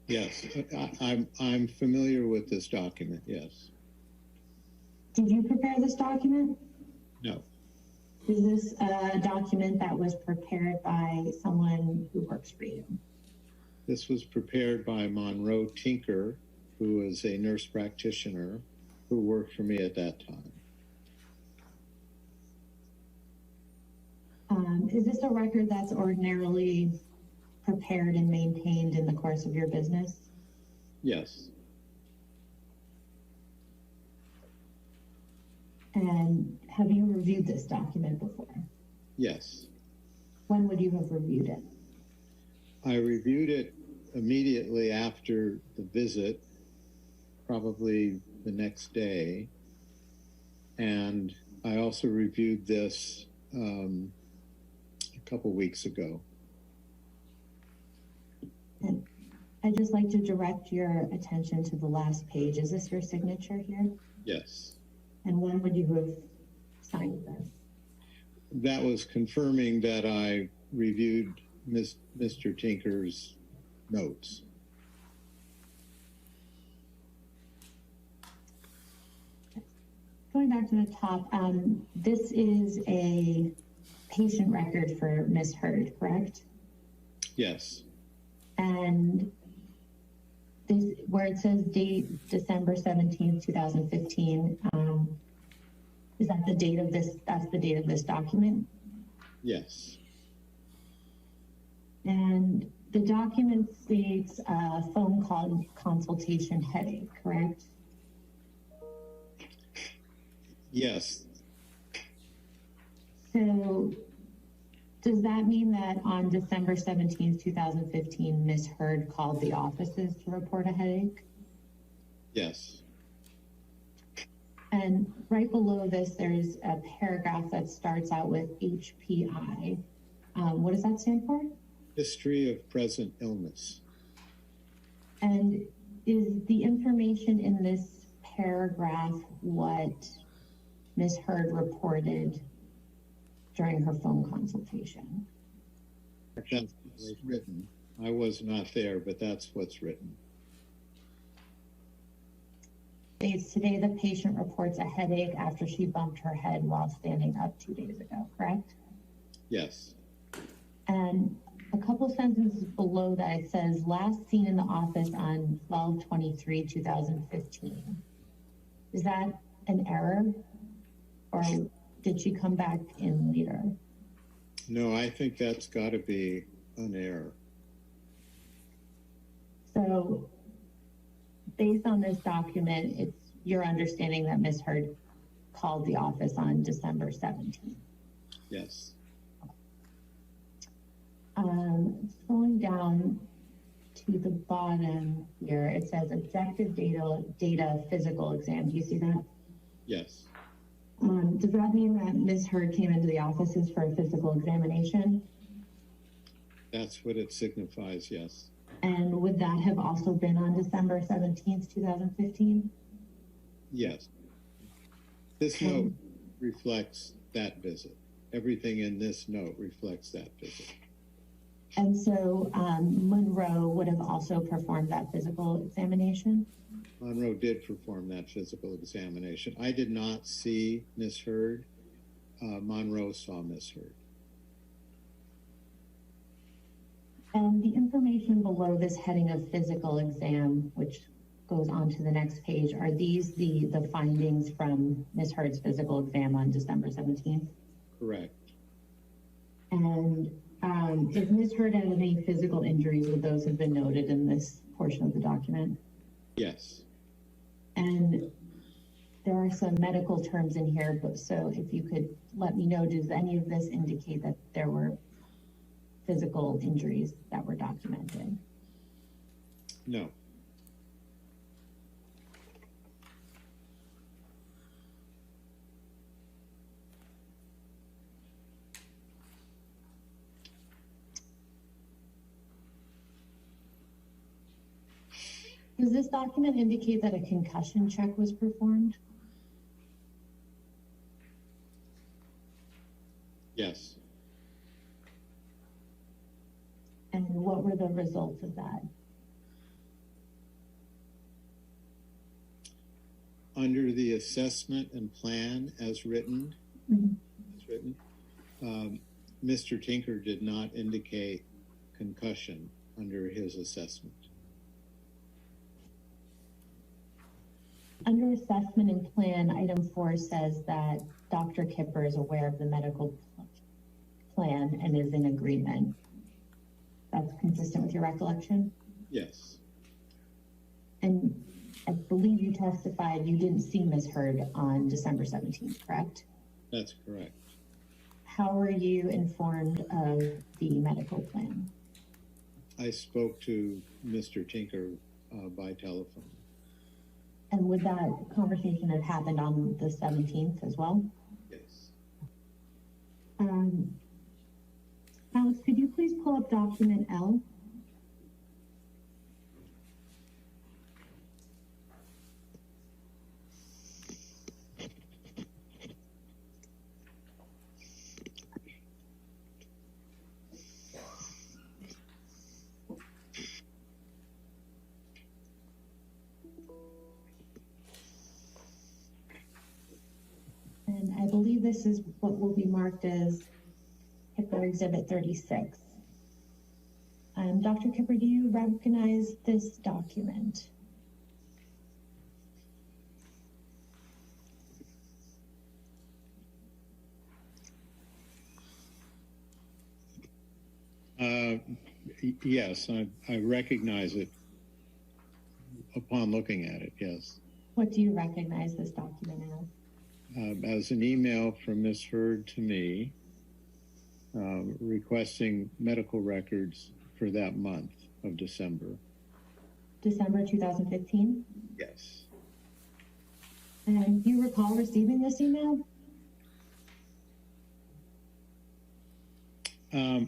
Yes, I'm familiar with this document, yes. Did you prepare this document? No, Is this a document that was prepared by someone who works for you? this was prepared by Monroe Tinker, who is a nurse practitioner who worked for me at that time. Is this a record that's ordinarily prepared and maintained in the course of your business? Yes. And have you reviewed this document before? Yes. When would you have reviewed it? I reviewed it immediately after the visit, probably the next day. And I also reviewed this a couple weeks ago. And I'd just like to direct your attention to the last page. Is this your signature here? Yes. And when would you have signed this? That was confirming that I reviewed Mr. Tinker's notes. Going back to the top, this is a patient record for Ms. Heard, correct? Yes. And this, where it says date December 17th, 2015, is that the date of this, that's the date of this document? Yes. And the document states phone call consultation headache, correct? Yes. So does that mean that on December 17th, 2015, Ms. Heard called the offices to report a headache? Yes. And right below this, there's a paragraph that starts out with HPI. What does that stand for? History of present illness. And is the information in this paragraph what Ms. Heard reported during her phone consultation? That's what's written. I was not there, but that's what's written. States today the patient reports a headache after she bumped her head while standing up 2 days ago, correct? Yes. And a couple sentences below that it says last seen in the office on 12/23/2015. Is that an error, or did she come back in later? No, I think that's got to be an error. So based on this document, it's your understanding that Ms. Heard called the office on December 17th. Yes. Scrolling down to the bottom here, it says objective data physical exam. Do you see that? Yes. Does that mean that Ms. Heard came into the offices for a physical examination? That's what it signifies, yes. And would that have also been on December 17th, 2015? Yes. This note reflects that visit. Everything in this note reflects that visit. And so Monroe would have also performed that physical examination? Monroe did perform that physical examination. I did not see Ms. Heard. Monroe saw Ms. Heard. And the information below this heading of physical exam, which goes on to the next page, are these the findings from Ms. Heard's physical exam on December 17th? Correct. And if Ms. Heard had any physical injuries, would those have been noted in this portion of the document? Yes. And there are some medical terms in here, but so if you could let me know, does any of this indicate that there were physical injuries that were documented? No. Does this document indicate that a concussion check was performed? Yes. And what were the results of that? Under the assessment and plan as written, Mr. Tinker did not indicate concussion under his assessment. Under assessment and plan, item 4 says that Dr. Kipper is aware of the medical plan and is in agreement. That's consistent with your recollection? Yes, And I believe you testified you didn't see Ms. Heard on December 17th, correct? that's correct. How were you informed of the medical plan? I spoke to Mr. Tinker by telephone. And would that conversation have happened on the 17th as well? Yes. Alex, could you please pull up document L? And I believe this is what will be marked as Kipper Exhibit 36. Dr. Kipper, do you recognize this document? Yes, I recognize it upon looking at it, yes. What do you recognize this document as? As an email from Ms. Heard to me requesting medical records for that month of December. December 2015? Yes. And do you recall receiving this email?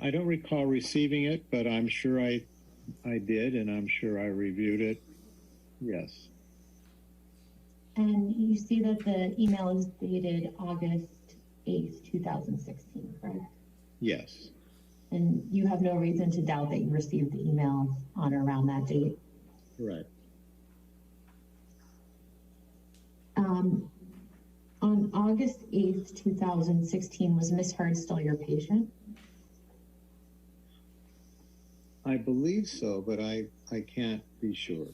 I don't recall receiving it, but I'm sure I did, and I'm sure I reviewed it. Yes. And you see that the email is dated August 8th, 2016, correct? Yes. And you have no reason to doubt that you received the email on or around that date? Correct. On August 8th, 2016, was Ms. Heard still your patient? I believe so, but I can't be sure.